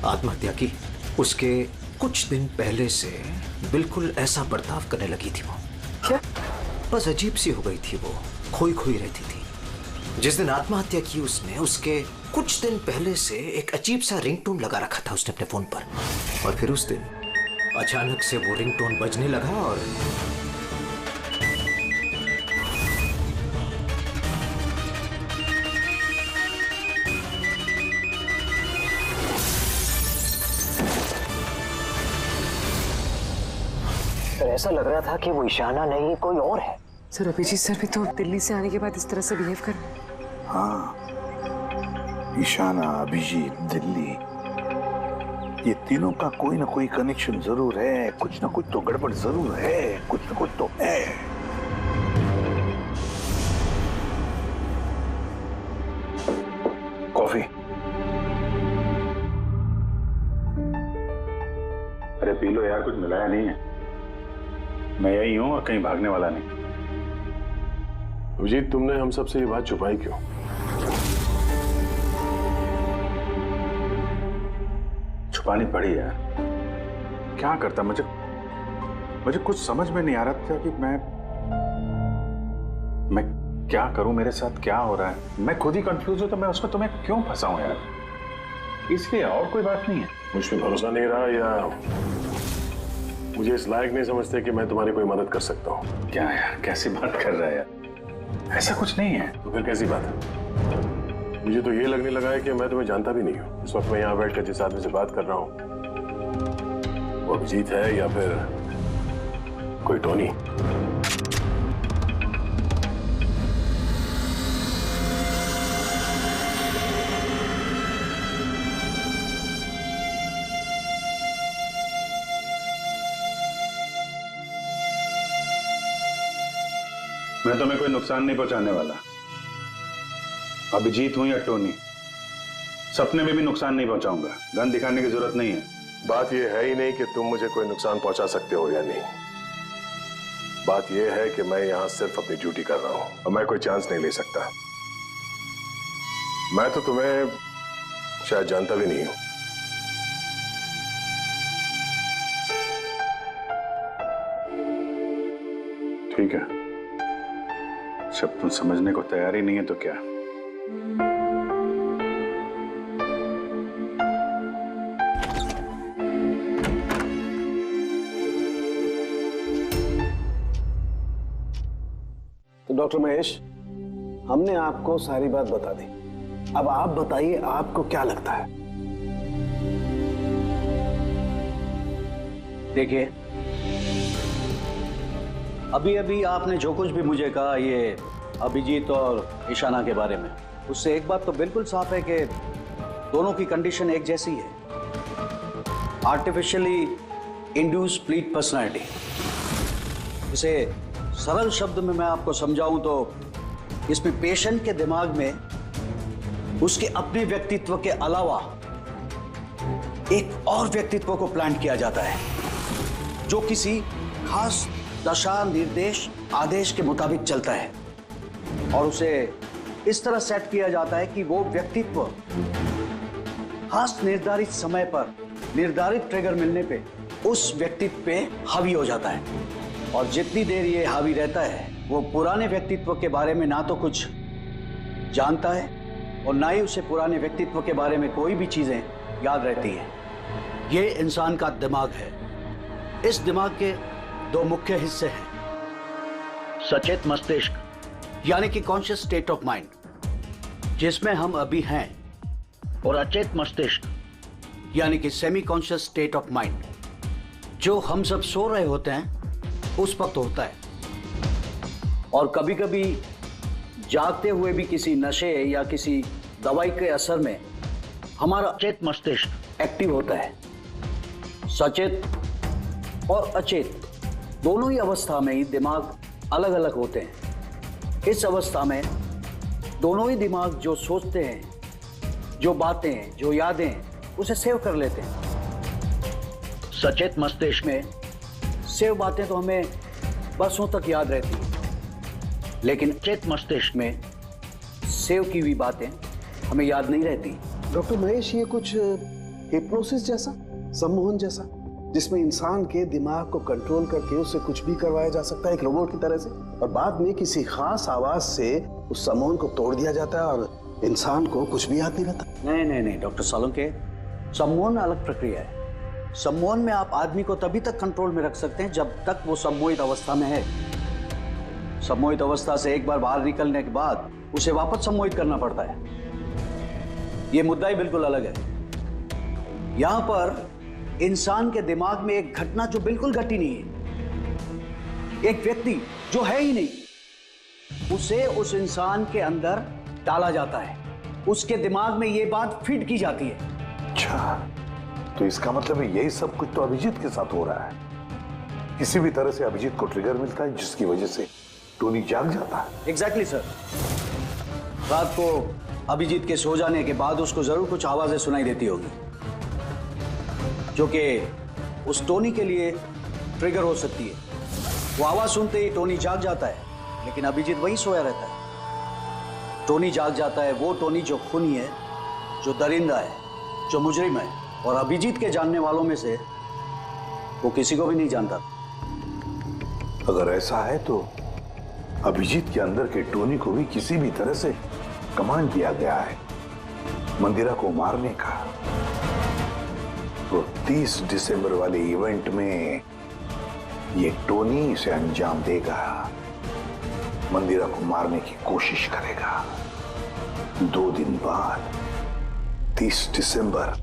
आत्महत्या की उसके कुछ दिन पहले से बिल्कुल ऐसा बर्ताव करने लगी थी वो। क्या? बस अजीब सी हो गई थी वो, खोई खोई रहती थी। जिस दिन आत्महत्या की उसने, उसके कुछ दिन पहले से एक अजीब सा रिंगटोन लगा रखा था उसने अपने फोन पर, और फिर उस दिन अचानक से वो रिंगटोन बजने लगा और ऐसा लग रहा था कि वो ईशाना नहीं कोई और है। सर अभिजीत सर भी तो दिल्ली से आने के बाद इस तरह से बिहेव कर। हाँ, ईशाना, अभिजीत, दिल्ली, ये तीनों का कोई ना कोई कनेक्शन जरूर है। कुछ ना कुछ तो गड़बड़ जरूर है, कुछ ना कुछ तो है। पी लो यार, कुछ मिलाया नहीं है। मैं यही हूं और कहीं भागने वाला नहीं। अभिजीत, तुमने हम सबसे ये बात छुपाई क्यों? छुपानी पड़ी यार, क्या करता। मुझे कुछ समझ में नहीं आ रहा था कि मैं क्या करूं, मेरे साथ क्या हो रहा है। मैं खुद ही कंफ्यूज हूं, तो मैं उसमें तुम्हें क्यों फंसाऊं यार, इसलिए और कोई बात नहीं है। मुझ पे भरोसा नहीं रहा या मुझे इस लायक नहीं समझते कि मैं तुम्हारी कोई मदद कर सकता हूँ? क्या यार, कैसी बात कर रहा है यार, ऐसा कुछ नहीं है। तो फिर कैसी बात है? मुझे तो ये लगने लगा है कि मैं तुम्हें जानता भी नहीं हूँ। इस वक्त मैं यहाँ बैठकर जिस आदमी से बात कर रहा हूँ वो अभिजीत है या फिर कोई टोनी। मैं तुम्हें कोई नुकसान नहीं पहुंचाने वाला। अभिजीत हूं या टोनी, सपने में भी नुकसान नहीं पहुंचाऊंगा। गन दिखाने की जरूरत नहीं है। बात यह है ही नहीं कि तुम मुझे कोई नुकसान पहुंचा सकते हो या नहीं। बात यह है कि मैं यहां सिर्फ अपनी ड्यूटी कर रहा हूं और मैं कोई चांस नहीं ले सकता। मैं तो तुम्हें शायद जानता भी नहीं हूं। ठीक है, जब तुम समझने को तैयार ही नहीं है तो क्या। तो डॉक्टर महेश, हमने आपको सारी बात बता दी। अब आप बताइए, आपको क्या लगता है? देखिए, अभी अभी आपने जो कुछ भी मुझे कहा ये अभिजीत और ईशाना के बारे में, उससे एक बात तो बिल्कुल साफ है कि दोनों की कंडीशन एक जैसी है। Artificially induce split personality. इसे सरल शब्द में मैं आपको समझाऊं तो इसमें पेशेंट के दिमाग में उसके अपने व्यक्तित्व के अलावा एक और व्यक्तित्व को प्लांट किया जाता है जो किसी खास दशा, निर्देश, आदेश के मुताबिक चलता है और उसे इस तरह सेट किया जाता है कि वो व्यक्तित्व खास निर्धारित समय पर निर्धारित ट्रिगर मिलने पे उस व्यक्तित्व पे हावी हो जाता है। और जितनी देर ये हावी रहता है वो पुराने व्यक्तित्व के बारे में ना तो कुछ जानता है और ना ही उसे पुराने व्यक्तित्व के बारे में कोई भी चीजें याद रहती हैं। ये इंसान का दिमाग है। इस दिमाग के दो मुख्य हिस्से हैं, सचेत मस्तिष्क यानी कि कॉन्शियस स्टेट ऑफ माइंड, जिसमें हम अभी हैं, और अचेत मस्तिष्क यानी कि semi conscious state of mind, जो हम सब सो रहे होते हैं उस वक्त होता है। और कभी कभी जागते हुए भी किसी नशे या किसी दवाई के असर में हमारा अचेत मस्तिष्क एक्टिव होता है। सचेत और अचेत दोनों ही अवस्था में ही दिमाग अलग अलग होते हैं। इस अवस्था में दोनों ही दिमाग जो सोचते हैं, जो बातें, जो यादें, उसे सेव कर लेते हैं। सचेत मस्तिष्क में सेव बातें तो हमें बरसों तक याद रहती हैं, लेकिन अचेत मस्तिष्क में सेव की हुई बातें हमें याद नहीं रहती। डॉक्टर महेश, ये कुछ हिप्नोसिस जैसा, सम्मोहन जैसा, जिसमें इंसान के दिमाग को कंट्रोल करके उससे कुछ भी करवाया जा सकता है एक रोबोट की तरह से, और बाद में किसी खास आवाज से उस सम्मोहन को तोड़ दिया जाता है और इंसान को कुछ भी याद नहीं रहता। नहीं डॉक्टर सालुंके, सम्मोहन अलग प्रक्रिया है। सम्मोहन में आप आदमी को तभी तक कंट्रोल में रख सकते हैं जब तक वो सम्मोहित अवस्था में है। सम्मोहित अवस्था से एक बार बाहर निकलने के बाद उसे वापस सम्मोहित करना पड़ता है। ये मुद्दा ही बिल्कुल अलग है। यहां पर इंसान के दिमाग में एक घटना जो बिल्कुल घटी नहीं है, एक व्यक्ति जो है ही नहीं, उसे उस इंसान के अंदर डाला जाता है। उसके दिमाग में ये बात फिट की जाती है। अच्छा, तो इसका मतलब है यही सब कुछ तो अभिजीत के साथ हो रहा है। किसी भी तरह से अभिजीत को ट्रिगर मिलता है जिसकी वजह से टोनी जाग जाता है। Exactly sir. रात को अभिजीत के सो जाने के बाद उसको जरूर कुछ आवाजें सुनाई देती होगी जो कि उस टोनी के लिए ट्रिगर हो सकती है। वो आवाज सुनते ही टोनी जाग जाता है, लेकिन अभिजीत वहीं सोया रहता है। टोनी जाग जाता है, वो टोनी जो खूनी है, जो दरिंदा है, जो मुजरिम है, और अभिजीत के जानने वालों में से वो किसी को भी नहीं जानता। अगर ऐसा है तो अभिजीत के अंदर के टोनी को भी किसी भी तरह से कमांड दिया गया है मंदिरा को मारने का। तो 30 दिसंबर वाले इवेंट में ये टोनी इसे अंजाम देगा, मंदिरा को मारने की कोशिश करेगा। 2 दिन बाद 30 दिसंबर।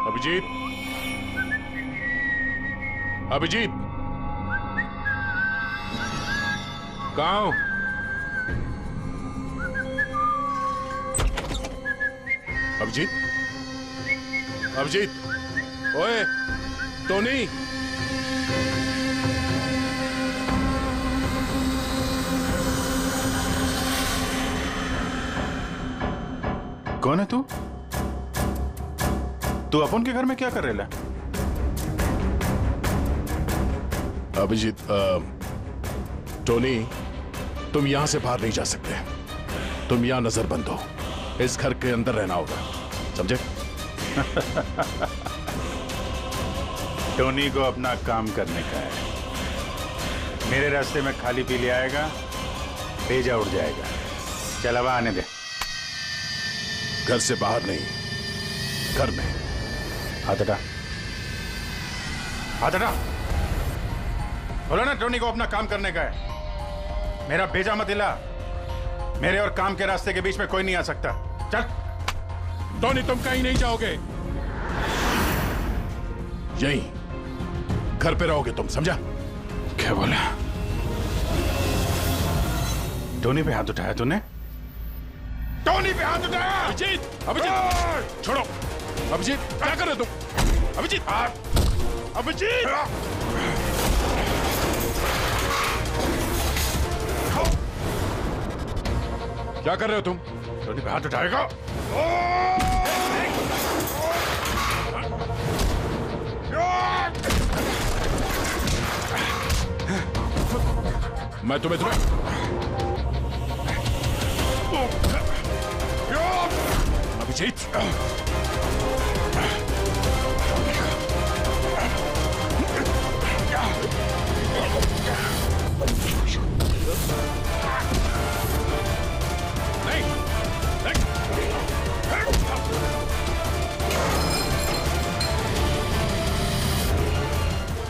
अभिजीत, अभिजीत, कहाँ हो? अभिजीत, अभिजीत, ओए, टोनी। कौन है तू? तू अपन के घर में क्या कर रहे है? अभिजीत, टोनी, तुम यहां से बाहर नहीं जा सकते। तुम यहां नजरबंद हो। इस घर के अंदर रहना होगा, समझे? टोनी को अपना काम करने का है। मेरे रास्ते में खाली पीली आएगा, भेजा उड़ जाएगा। चल अब आने दे। घर से बाहर नहीं, घर में। हाथ हटा, हाथ हटा। बोलो ना टोनी को अपना काम करने का है। मेरा भेजा मत हिला। मेरे और काम के रास्ते के बीच में कोई नहीं आ सकता। चल। टोनी, तुम कहीं नहीं जाओगे। यहीं घर पे रहोगे तुम, समझा? क्या बोला? टोनी पे हाथ उठाया तूने? टोनी पे हाथ उठाया? अभिजीत, अभिजीत, छोड़ो। अभिजीत, क्या कर रहे हो तुम? अभिजीत, अभिजीत, क्या कर रहे हो तुम? टोनी पे हाथ उठाएगा? मैं तुम्हें अभिजीत,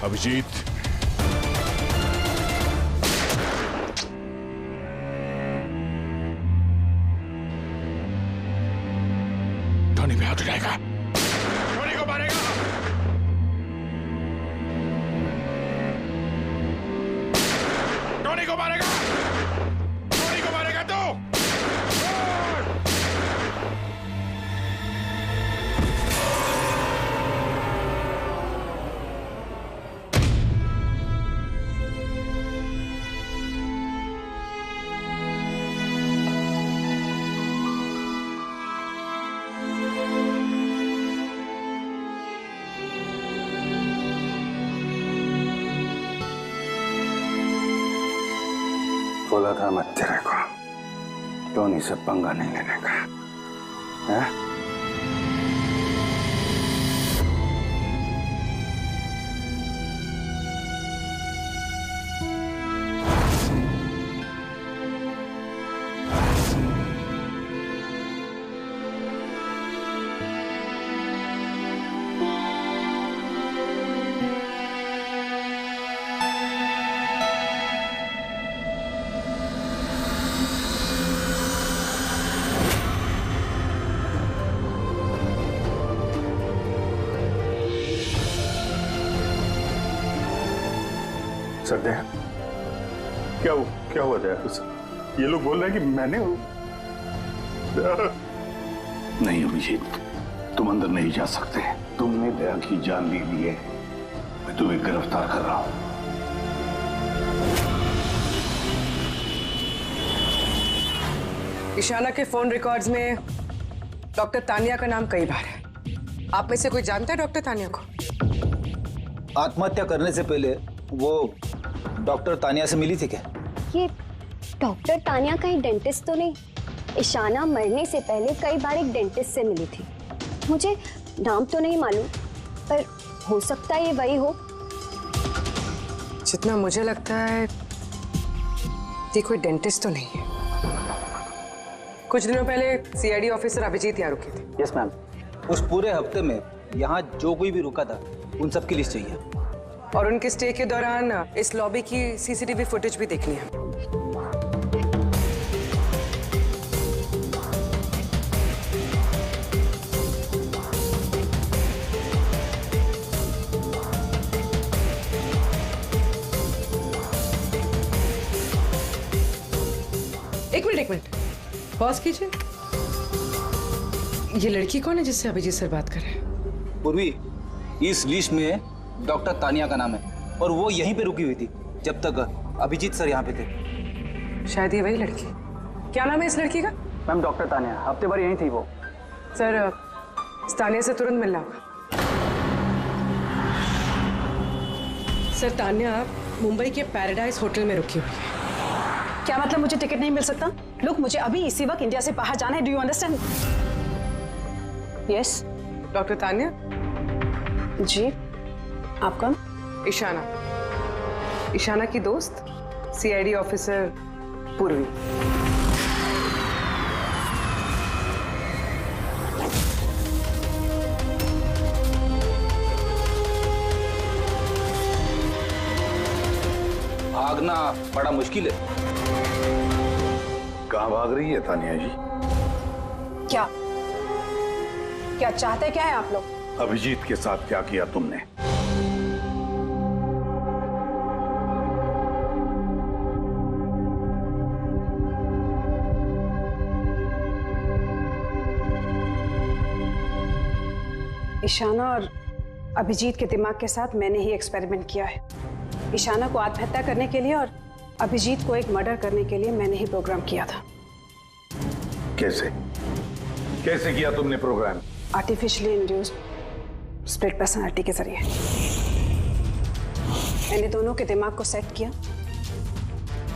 अभिजीत, टोनी पे हाथ उठाएगा, टोनी को मारेगा। टोनी को मारेगा, टोनी को मारेगा तू। बोला था मत तेरे को टोनी से पंगा नहीं लेने का, है? सत्य क्या हुआ दया? ये लोग बोल रहे हैं कि मैंने नहीं अभिजीत, तुम अंदर नहीं जा सकते। तुमने दया की जान ले ली है, मैं तुम्हें गिरफ्तार कर रहा हूं। ईशाना के फोन रिकॉर्ड्स में डॉक्टर तानिया का नाम कई बार है। आप में से कोई जानता है डॉक्टर तानिया को? आत्महत्या करने से पहले वो डॉक्टर तानिया से मिली थी क्या? ये डॉक्टर तानिया का ही डेंटिस्ट तो नहीं? ईशाना मरने से पहले कई बार एक डेंटिस्ट से मिली थी। मुझे नाम तो नहीं मालूम, पर हो सकता है ये वही हो। जितना मुझे लगता है ये कोई डेंटिस्ट तो नहीं है। कुछ दिनों पहले सीआईडी ऑफिसर अभिजीत यहाँ रुके थे। Yes ma'am. उस पूरे हफ्ते में यहाँ जो कोई भी रुका था उन सब की लिस्ट चाहिए, और उनके स्टे के दौरान इस लॉबी की सीसीटीवी फुटेज भी देखनी है। एक मिनट पॉज कीजिए। ये लड़की कौन है जिससे अभिजीत सर बात कर रहे हैं? पूर्वी, इस लिस्ट में डॉक्टर तानिया का नाम है और वो यहीं पे रुकी हुई थी जब तक अभिजीत सर यहाँ पे थे। शायद ये वही लड़की। क्या नाम है इस लड़की का? मैम डॉक्टर तानिया, हफ्ते भर यहीं थी वो। सर तानिया से तुरंत मिलना होगा। सर तानिया मुंबई के पैराडाइज होटल में रुकी हुई है। क्या मतलब मुझे टिकट नहीं मिल सकता? लोग मुझे अभी इसी वक्त इंडिया से बाहर जाना है। Do you understand? Yes. Doctor Tania? जी। आप कौन? ईशाना। ईशाना की दोस्त, सीआईडी ऑफिसर पूर्वी। भागना बड़ा मुश्किल है। कहाँ भाग रही है तानिया जी? क्या चाहते क्या है आप लोग? अभिजीत के साथ क्या किया तुमने? ईशाना और अभिजीत के दिमाग के साथ मैंने ही एक्सपेरिमेंट किया है। ईशाना को आत्महत्या करने के लिए और अभिजीत को एक मर्डर करने के लिए मैंने ही प्रोग्राम किया था। कैसे किया तुमने program? Artificially induced split personality के जरिए मैंने दोनों के दिमाग को सेट किया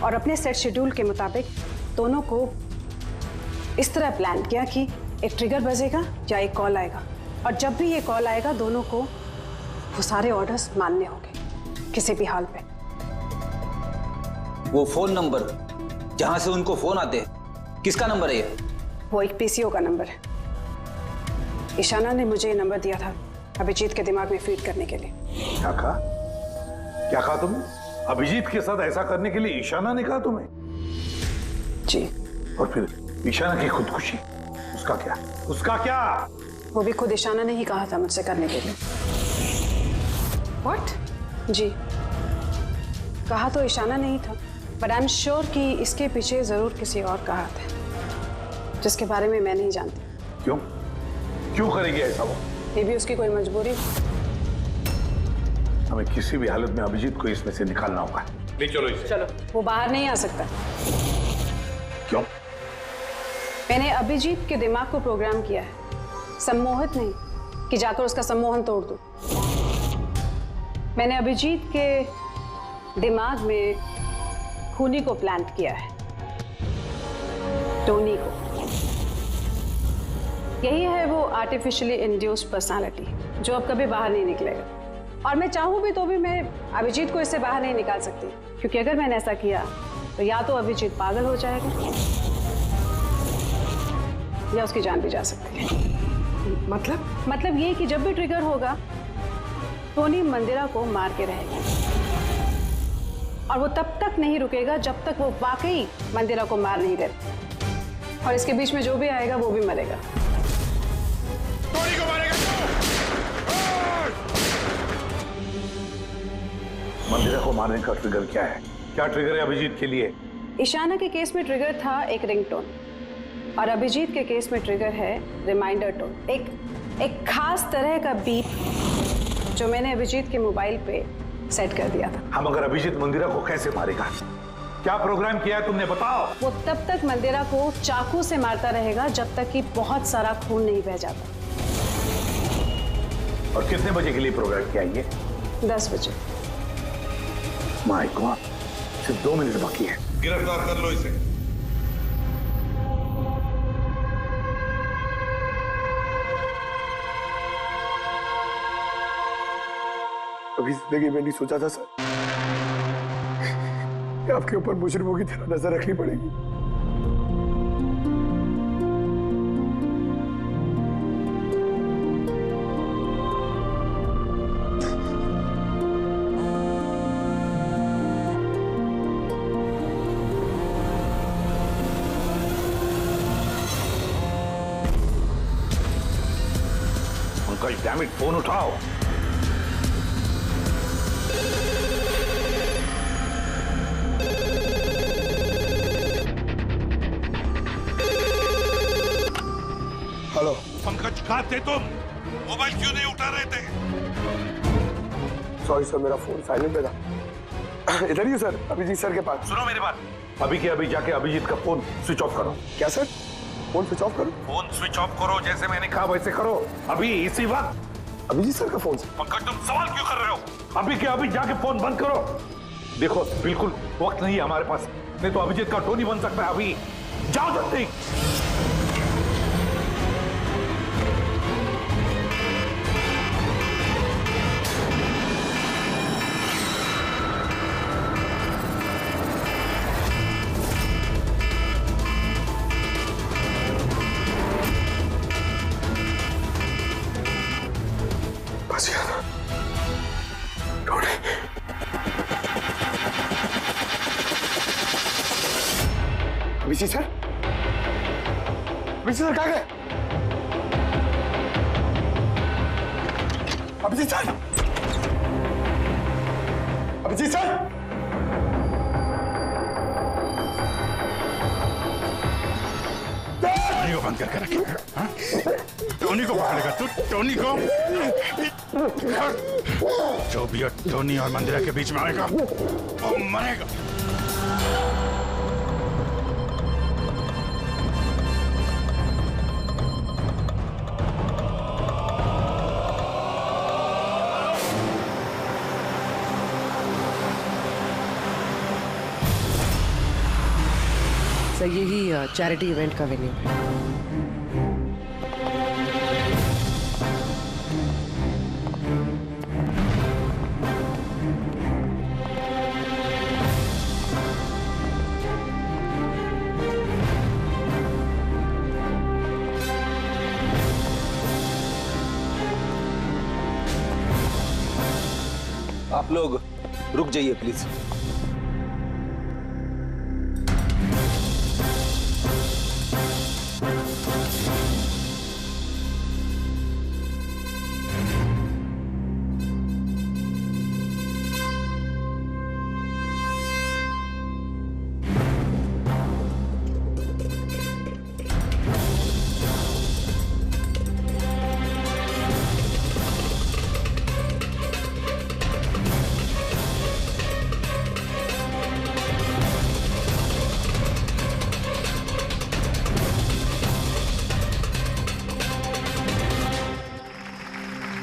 और अपने सेट शेड्यूल के मुताबिक दोनों को इस तरह प्लान किया कि एक ट्रिगर बजेगा या एक कॉल आएगा, और जब भी ये कॉल आएगा दोनों को वो सारे ऑर्डर्स मानने होंगे किसी भी हाल पे। वो फोन नंबर जहां से उनको फोन आते हैं, किसका नंबर है ये? वो एक पीसीओ का नंबर है। ईशाना ने मुझे ये नंबर दिया था अभिजीत के दिमाग में फीड करने के लिए। क्या कहा तुमने? अभिजीत के साथ ऐसा करने के लिए ईशाना ने कहा तुम्हें? जी। और फिर ईशाना की खुदकुशी, उसका क्या? वो भी खुद ईशाना ने ही कहा था मुझसे करने के लिए। What? जी, कहा तो ईशाना नहीं था, बट आई एम श्योर कि इसके पीछे जरूर किसी और का हाथ है जिसके बारे में मैं नहीं जानती। क्यों करेगी ऐसा वो? ये भी उसकी कोई मजबूरी। हमें किसी भी हालत में अभिजीत को इसमें से निकालना होगा। ले चलो इसे। चलो। वो बाहर नहीं आ सकता। क्यों? मैंने अभिजीत के दिमाग को प्रोग्राम किया है, सम्मोहित नहीं कि जाकर उसका सम्मोहन तोड़ दूं। मैंने अभिजीत के दिमाग में खूनी को प्लांट किया है, टोनी को। यही है वो आर्टिफिशियली इंड्यूस्ड पर्सनालिटी जो अब कभी बाहर नहीं निकलेगा, और मैं चाहूं भी तो भी मैं अभिजीत को इससे बाहर नहीं निकाल सकती, क्योंकि अगर मैंने ऐसा किया तो या तो अभिजीत पागल हो जाएगा या उसकी जान भी जा सकती है। मतलब ये कि जब भी ट्रिगर होगा टोनी मंदिरा को मार के रहेगा, और वो तब तक नहीं रुकेगा जब तक वो वाकई मंदिरा को मार नहीं देता, और इसके बीच में जो भी आएगा वो भी मरेगा। मंदिरा को मारने का ट्रिगर क्या है? क्या ट्रिगर है अभिजीत के लिए? ईशाना के केस में ट्रिगर था एक रिंगटोन और अभिजीत के केस में ट्रिगर है रिमाइंडर टोन, एक खास तरह का बीप जो मैंने अभिजीत के मोबाइल पे सेट कर दिया था। हम अगर अभिजीत मंदिरा को कैसे मारेगा? क्या प्रोग्राम किया है तुमने, बताओ। वो तब तक मंदिरा को चाकू से मारता रहेगा जब तक कि बहुत सारा खून नहीं बह जाता। और कितने बजे के लिए प्रोग्राम किया ये? 10 बजे। माय गॉड, सिर्फ 2 मिनट बाकी है। गिरफ्तार कर लो इसे। कभी जिंदगी में नहीं सोचा था सर कि आपके ऊपर मुजरिमों की तरह नजर रखनी पड़ेगी। अंकल डैम इट, फोन उठाओ। हेलो पंकज, कहाँ थे तुम? मोबाइल क्यों नहीं उठा रहे थे? सॉरी सर, मेरा फोन साइलेंट पे था। इधर ही सर, अभिजीत सर के पास। सुनो मेरी बात, अभी के अभी जाके अभिजीत का फोन स्विच ऑफ करो। क्या सर? फोन स्विच ऑफ करो? फोन स्विच ऑफ करो, जैसे मैंने कहा वैसे करो, अभी इसी वक्त। अभिजीत सर का फोन? पंकज तुम सवाल क्यों कर रहे हो? अभी के अभी जाके फोन बंद करो। देखो बिल्कुल वक्त नहीं है हमारे पास, नहीं तो अभिजीत का टोनी बन सकता है। अभी जाओ जल्दी। अभिजीत सर, अभिजीत सर कहाँ गए? Abhijeet sir, Abhijeet sir, Tony को बंद करके रखेगा। टोनी को पकड़ेगा तू? टोनी को? जो भी टोनी और मंदिरा के बीच में आएगा वो मरेगा। सर यही चैरिटी इवेंट का वेन्यू है। आप लोग रुक जाइए please.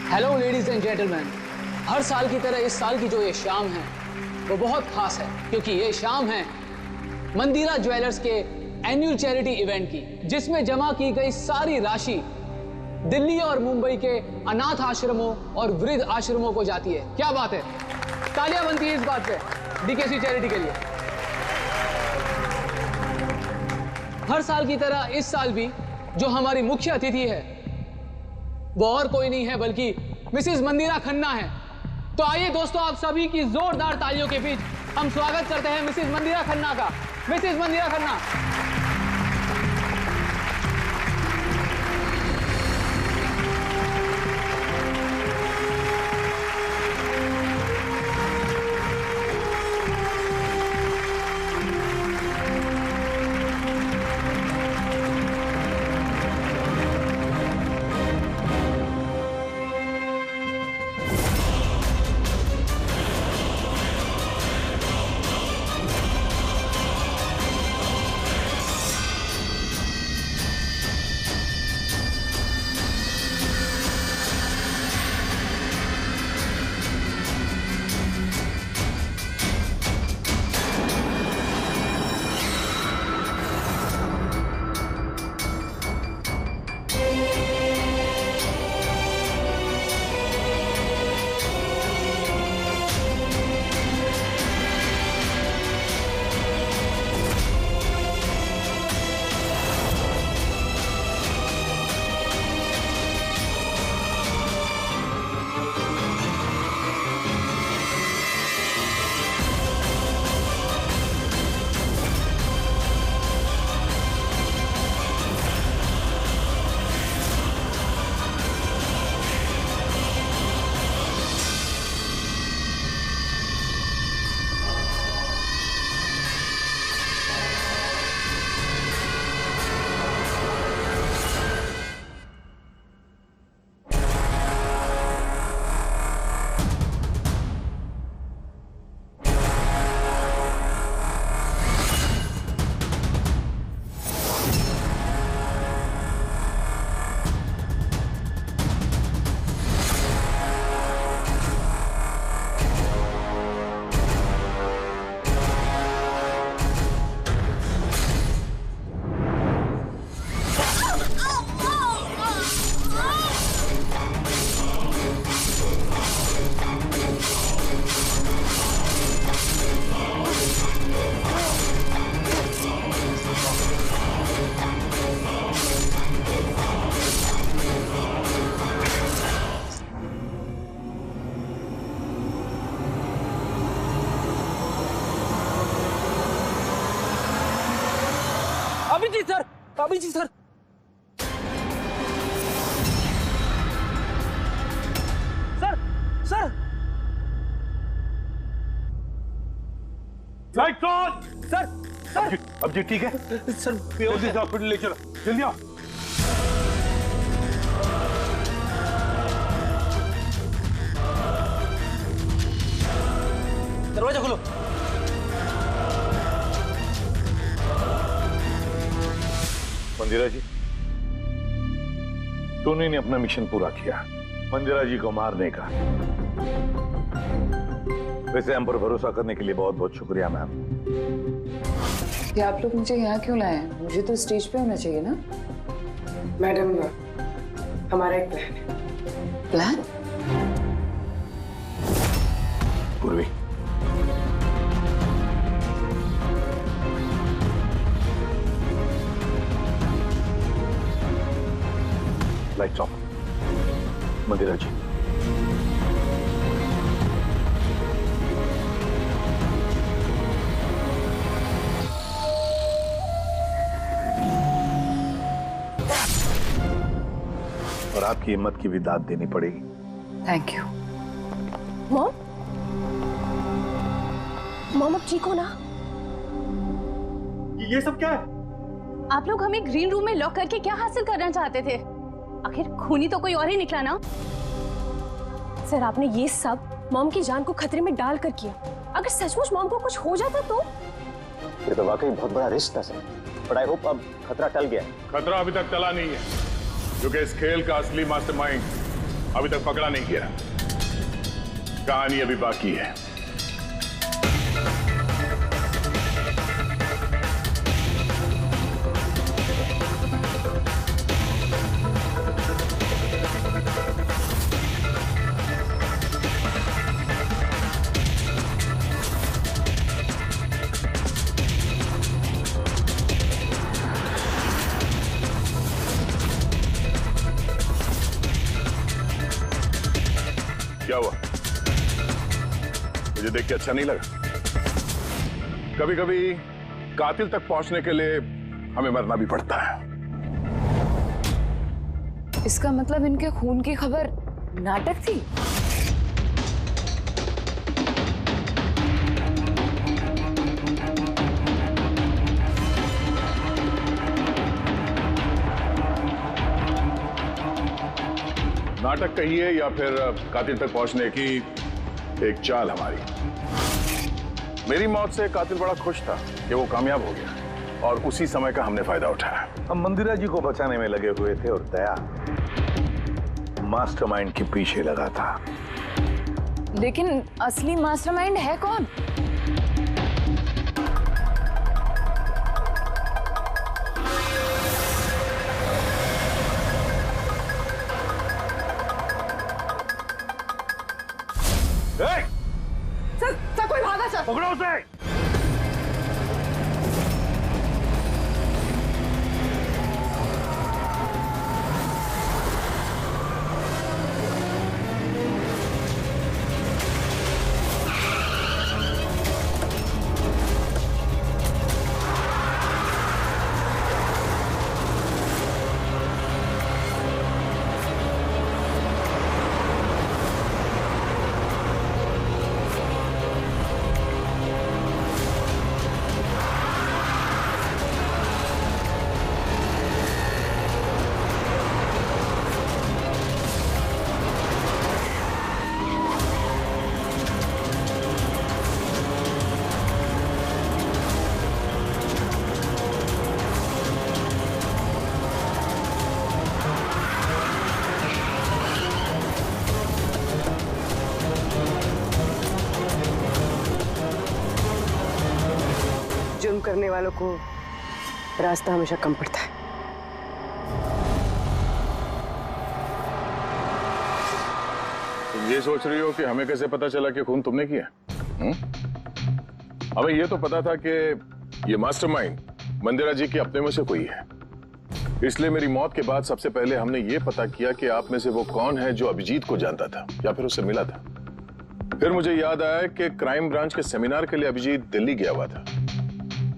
Hello ladies and gentleman, हर साल की तरह इस साल की जो ये शाम है वो बहुत खास है, क्योंकि ये शाम है मंदिरा ज्वेलर्स के एनुअल चैरिटी इवेंट की, जिसमें जमा की गई सारी राशि दिल्ली और मुंबई के अनाथ आश्रमों और वृद्ध आश्रमों को जाती है। क्या बात है, तालियां बनती है इस बात पे डीकेसी चैरिटी के लिए। हर साल की तरह इस साल भी जो हमारी मुख्य अतिथि है वो और कोई नहीं है बल्कि मिसेस मंदिरा खन्ना है। तो आइए दोस्तों, आप सभी की जोरदार तालियों के बीच हम स्वागत करते हैं मिसेस मंदिरा खन्ना का। Mrs Mandira Khanna. Abhijeet sir, Abhijeet sir. Sir, sir. Light on. Sir, sir. अब जी ठीक है सर, जल्दी से हॉस्पिटल ले चलो, जल्दी आओ। दरवाजा खोलो। मंदिरा जी, टोनी ने अपना मिशन पूरा किया, मंदिरा जी को मारने का। वैसे हम पर भरोसा करने के लिए बहुत बहुत शुक्रिया मैम। कि आप लोग मुझे यहाँ क्यों लाए हैं? मुझे तो स्टेज पे होना चाहिए ना। मैडम, हमारा एक प्लान है। प्लान? पूर्वी, लाइट्स ऑफ। मंदिरा जी, और आपकी हिम्मत की भी दाद देनी पड़ेगी। Thank you. मॉम, मॉम अब ठीक हो ना? ये सब क्या है? आप लोग हमें ग्रीन रूम में लॉक करके क्या हासिल करना चाहते थे? आखिर खूनी तो कोई और ही निकला ना। सर, आपने ये सब मॉम की जान को खतरे में डाल कर किया। अगर सचमुच मॉम को कुछ हो जाता तो? ये तो वाकई बहुत बड़ा रिस्क था सर, बट आई होप अब खतरा टल गया। खतरा अभी तक टला नहीं है, क्योंकि इस खेल का असली मास्टरमाइंड अभी तक पकड़ा नहीं गया। कहानी अभी बाकी है। क्या हुआ? मुझे देख के अच्छा नहीं लगा? कभी कभी कातिल तक पहुंचने के लिए हमें मरना भी पड़ता है। इसका मतलब इनके खून की खबर नाटक थी? नाटक कहिए या फिर कातिल तक पहुंचने की एक चाल हमारी। मेरी मौत से कातिल बड़ा खुश था कि वो कामयाब हो गया, और उसी समय का हमने फायदा उठाया। हम मंदिरा जी को बचाने में लगे हुए थे और दया मास्टरमाइंड के पीछे लगा था। लेकिन असली मास्टरमाइंड है कौन? सर, कोई भागा सर। पकड़ो उसे। जुर्म करने वालों को रास्ता हमेशा कम पड़ता है। तुम ये सोच रही हो कि हमें कैसे पता चला कि खून तुमने किया? हमें ये तो पता था कि ये मास्टरमाइंड मंदिरा जी के अपने में से कोई है, इसलिए मेरी मौत के बाद सबसे पहले हमने ये पता किया कि आप में से वो कौन है जो अभिजीत को जानता था या फिर उससे मिला था। फिर मुझे याद आया कि क्राइम ब्रांच के सेमिनार के लिए अभिजीत दिल्ली गया हुआ था।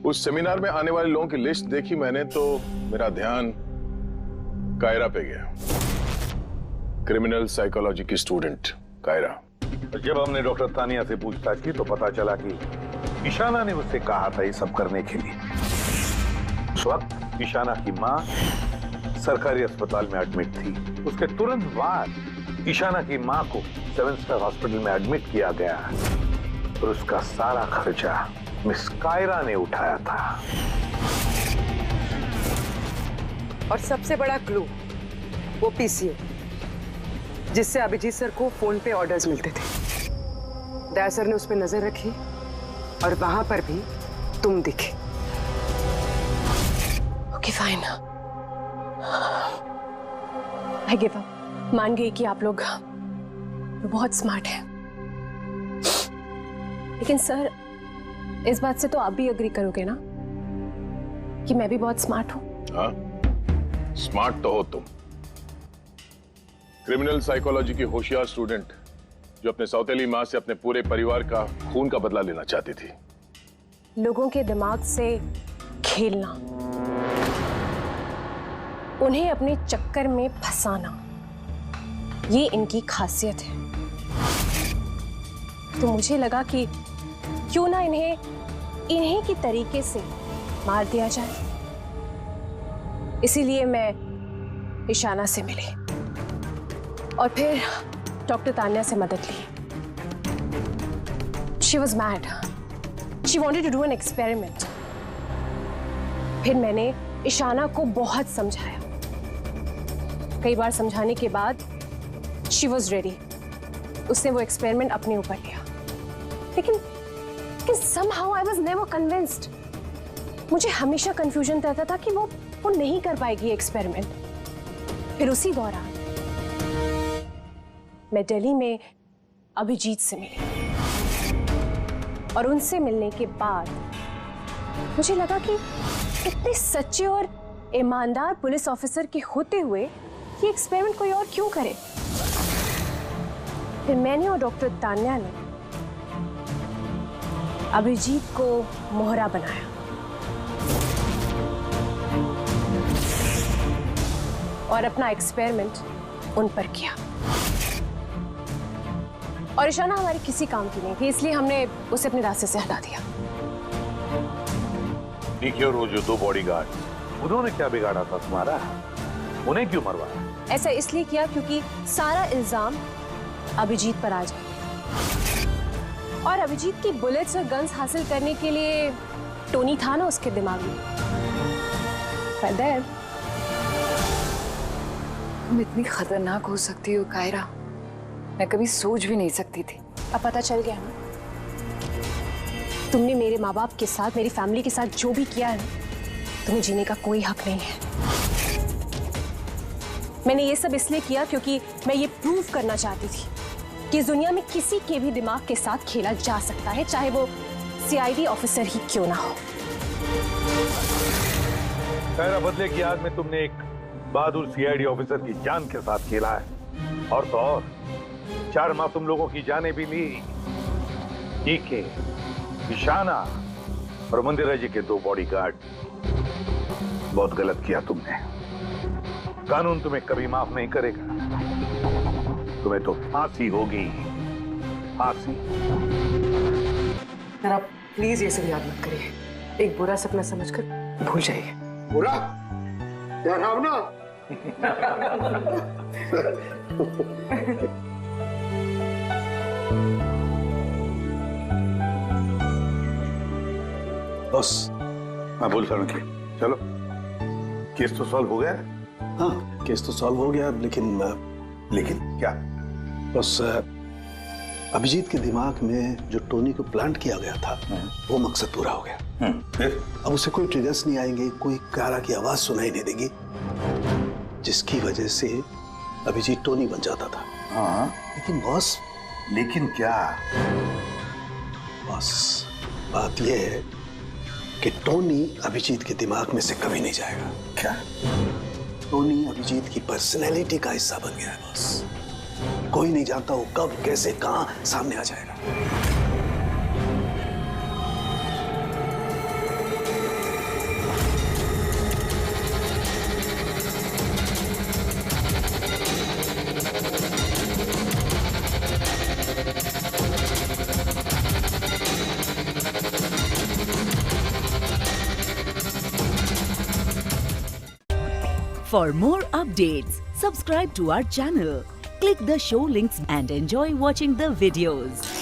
उस सेमिनार में आने वाले लोगों की लिस्ट देखी मैंने तो मेरा ध्यान कायरा पे गया। क्रिमिनल साइकोलॉजी की स्टूडेंट कायरा। जब हमने डॉक्टर तानिया से पूछताछ की तो पता चला कि ईशाना ने उससे कहा था ये सब करने के लिए। उस वक्त ईशाना की मां सरकारी अस्पताल में एडमिट थी। उसके तुरंत बाद ईशाना की मां को 7 स्टार हॉस्पिटल में एडमिट किया गया और उसका सारा खर्चा मिस कायरा ने उठाया था। और सबसे बड़ा क्लू वो पीसीओ, जिससे अभिजीत सर को फोन पे ऑर्डर्स मिलते थे। दया सर ने उस पर नजर रखी और वहां पर भी तुम दिखे। Okay fine, I give up. मान गई कि आप लोग बहुत स्मार्ट हैं, लेकिन सर इस बात से तो आप भी अग्री करोगे ना कि मैं भी बहुत स्मार्ट हूं? हाँ, स्मार्ट तो हो तुम। क्रिमिनल साइकोलॉजी की होशियार स्टूडेंट जो अपने सौतेली मां से अपने पूरे परिवार का खून का बदला लेना चाहती थी। लोगों के दिमाग से खेलना, उन्हें अपने चक्कर में फंसाना, ये इनकी खासियत है। तो मुझे लगा कि क्यों ना इन्हें की तरीके से मार दिया जाए। इसीलिए मैं ईशाना से मिली और फिर डॉक्टर तान्या से मदद ली। She was mad. She wanted to do an experiment. फिर मैंने ईशाना को बहुत समझाया। कई बार समझाने के बाद she was ready. उसने वो एक्सपेरिमेंट अपने ऊपर लिया। लेकिन somehow I was never convinced. मुझे हमेशा कंफ्यूजन रहता था कि वो नहीं कर पाएगी एक्सपेरिमेंट। फिर उसी दौरान मैं दिल्ली में अभिजीत से मिली और उनसे मिलने के बाद मुझे लगा कि इतने सच्चे और ईमानदार पुलिस ऑफिसर के होते हुए ये एक्सपेरिमेंट कोई और क्यों करे। फिर मैंने और डॉक्टर तान्या ने अभिजीत को मोहरा बनाया और अपना एक्सपेरिमेंट उन पर किया। और ईशाना हमारे किसी काम की नहीं थी, इसलिए हमने उसे अपने रास्ते से हटा दिया। देखिए, और वो जो 2 बॉडीगार्ड, उन्होंने क्या बिगाड़ा था तुम्हारा? उन्हें क्यों मरवाया? ऐसा इसलिए किया क्योंकि सारा इल्जाम अभिजीत पर आ जाए और अभिजीत की बुलेट्स और गन्स हासिल करने के लिए टोनी था ना उसके दिमाग में। तुम इतनी खतरनाक हो सकती हो कायरा, मैं कभी सोच भी नहीं सकती थी। अब पता चल गया ना, तुमने मेरे माँ बाप के साथ, मेरी फैमिली के साथ जो भी किया है, तुम्हें जीने का कोई हक नहीं है। मैंने ये सब इसलिए किया क्योंकि मैं ये प्रूव करना चाहती थी कि इस दुनिया में किसी के भी दिमाग के साथ खेला जा सकता है, चाहे वो सीआईडी ऑफिसर ही क्यों ना हो। कायरा, बदले की याद में तुमने एक बहादुर सीआईडी ऑफिसर की जान के साथ खेला है और तो और 4 मासूम लोगों की जानें भी ली। डीके, ईशाना और मंदिरा जी के 2 बॉडीगार्ड। बहुत गलत किया तुमने। कानून तुम्हें कभी माफ नहीं करेगा। तुम्हें तो फांसी होगी, फांसी। सर आप प्लीज ये सब याद मत करिए, एक बुरा सपना समझकर भूल जाइए। बुरा? यार आओ ना। बस मैं बोलता हूँ कि चलो, केस तो सॉल्व हो गया। हाँ, केस तो सॉल्व हो गया, लेकिन क्या? बस अभिजीत के दिमाग में जो टोनी को प्लांट किया गया था वो मकसद पूरा हो गया। फिर अब उसे कोई ट्रिगर्स नहीं आएंगे, कोई कायरा की आवाज सुनाई नहीं देगी, जिसकी वजह से अभिजीत टोनी बन जाता था। हाँ, लेकिन बॉस, लेकिन क्या? बॉस, बात यह है कि टोनी अभिजीत के दिमाग में से कभी नहीं जाएगा। क्या? टोनी अभिजीत की पर्सनैलिटी का हिस्सा बन गया है बॉस। कोई नहीं जानता वो कब, कैसे, कहां सामने आ जाएगा। For more updates, subscribe to our channel, click the show links and enjoy watching the videos.